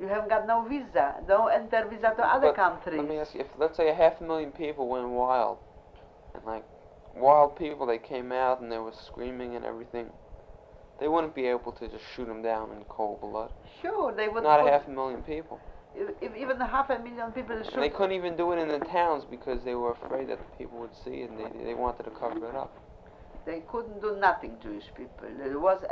You haven't got no visa. Don't enter visa to other countries. Let me ask you, if let's say 500,000 people went wild, and like wild people, they came out and they were screaming and everything, they wouldn't be able to just shoot them down in cold blood. Sure, they would. Not 500,000 people. If even 500,000 people shoot. They couldn't even do it in the towns because they were afraid that the people would see it, and they wanted to cover it up. They couldn't do nothing, Jewish people. There was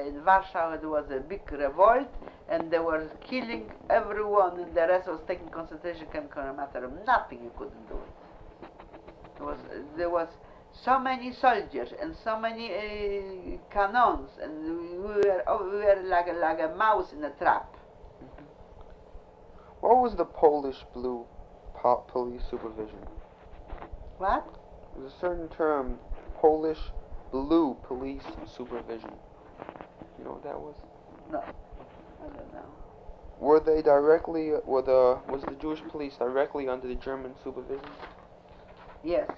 in Warsaw, there was a big revolt, and they were killing everyone, and the rest was taking concentration camp. A matter of nothing, you couldn't do it. There was so many soldiers and so many cannons, and we were like a mouse in a trap. Mm-hmm. What was the Polish blue police supervision? What? There's a certain term. Polish blue police supervision. You know what that was? No, I don't know. Was the Jewish police directly under the German supervision? Yes.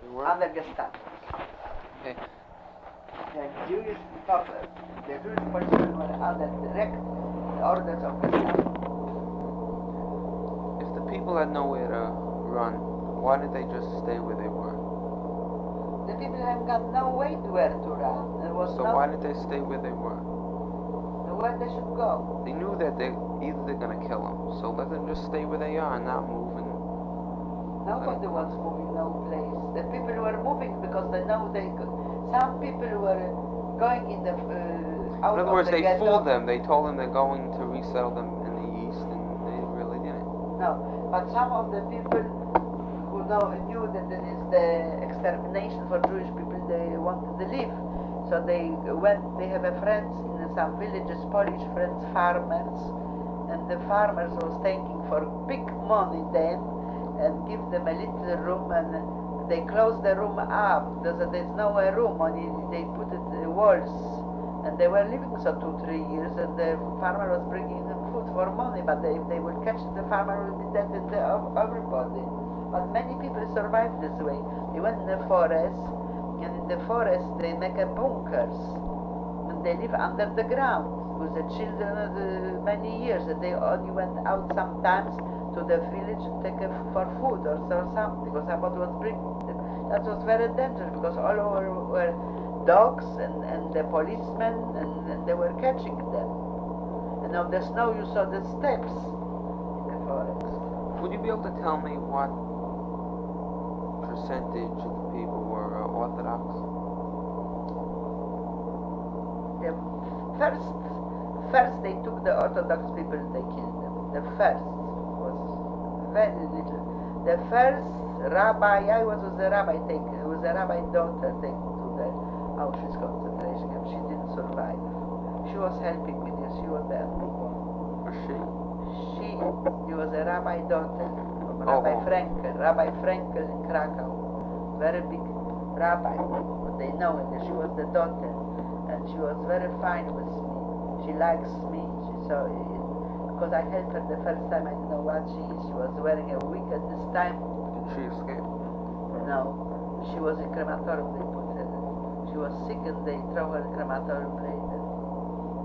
They were? Under Gestapo. Okay. The Jewish policemen were under direct orders of Gestapo. If the people had nowhere to run, why did they just stay where they were? The people have got no way to where to run. Why did they stay where they were? Where they should go. They knew that they're going to kill them, so let them just stay where they are and not move. Nobody was moving no place. The people were moving because they know they could. Some people were going in the out. In other words, they ghetto. fooled them. They told them they're going to resettle them in the east, and they really didn't. No, but some of the people who knew that there is the extermination for Jewish people, they wanted to leave. So they have a friends in some villages, Polish friends, farmers, and the farmers was taking for big money them and give them a little room, and they closed the room up. There's no room, only they put it walls, and they were living so 2-3 years, and the farmer was bringing them food for money, but if they would catch the farmer would be dead and everybody. But many people survived this way. They went in the forest, and in the forest they make a bunkers, and they live under the ground with the children many years. And they only went out sometimes to the village and take for food or something, because somebody was bringing them. That was very dangerous because all over were dogs and the policemen, and they were catching them. And on the snow you saw the steps in the forest. Would you be able to tell me what percentage of the people were Orthodox? First they took the Orthodox people and they killed them. The first was very little. The first rabbi, I was with the rabbi, it was a rabbi's daughter taken to the Auschwitz concentration camp. She didn't survive. She was helping me there. She was there. Was she? She was a rabbi's daughter of Rabbi Frankel. Rabbi Frankel in Krakow. Very big rabbi. But they know her. She was the daughter. And she was very fine with me. She likes me. Because I helped her the first time, I didn't know what she is. She was wearing a wig at this time. Did she escape? No. She was in crematorium, they put her. She was sick and they throw her in crematorium later.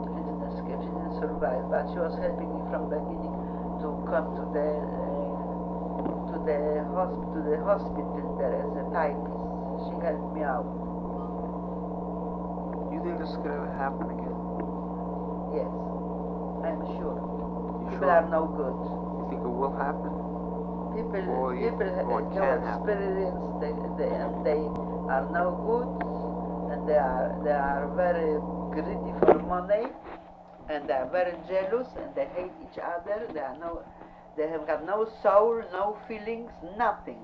She didn't escape, she didn't survive. But she was helping me from the beginning to come to the hospital there as a typist. She helped me out. Do you think this could ever happen again? Yes, I'm sure. People Sure. are no good. You think it will happen? People Or have no can happen? experience, they are no good, and they are very greedy for money, and they are very jealous, and they hate each other. They have got no soul, no feelings, nothing.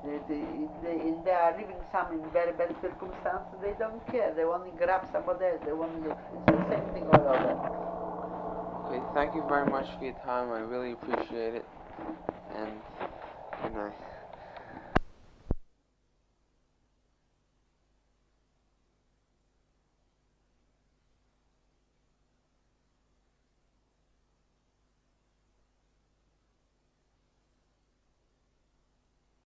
They are living some in very bad circumstances. They don't care. They only grab somebody else. It's the same thing all over. Okay, thank you very much for your time. I really appreciate it. And good night.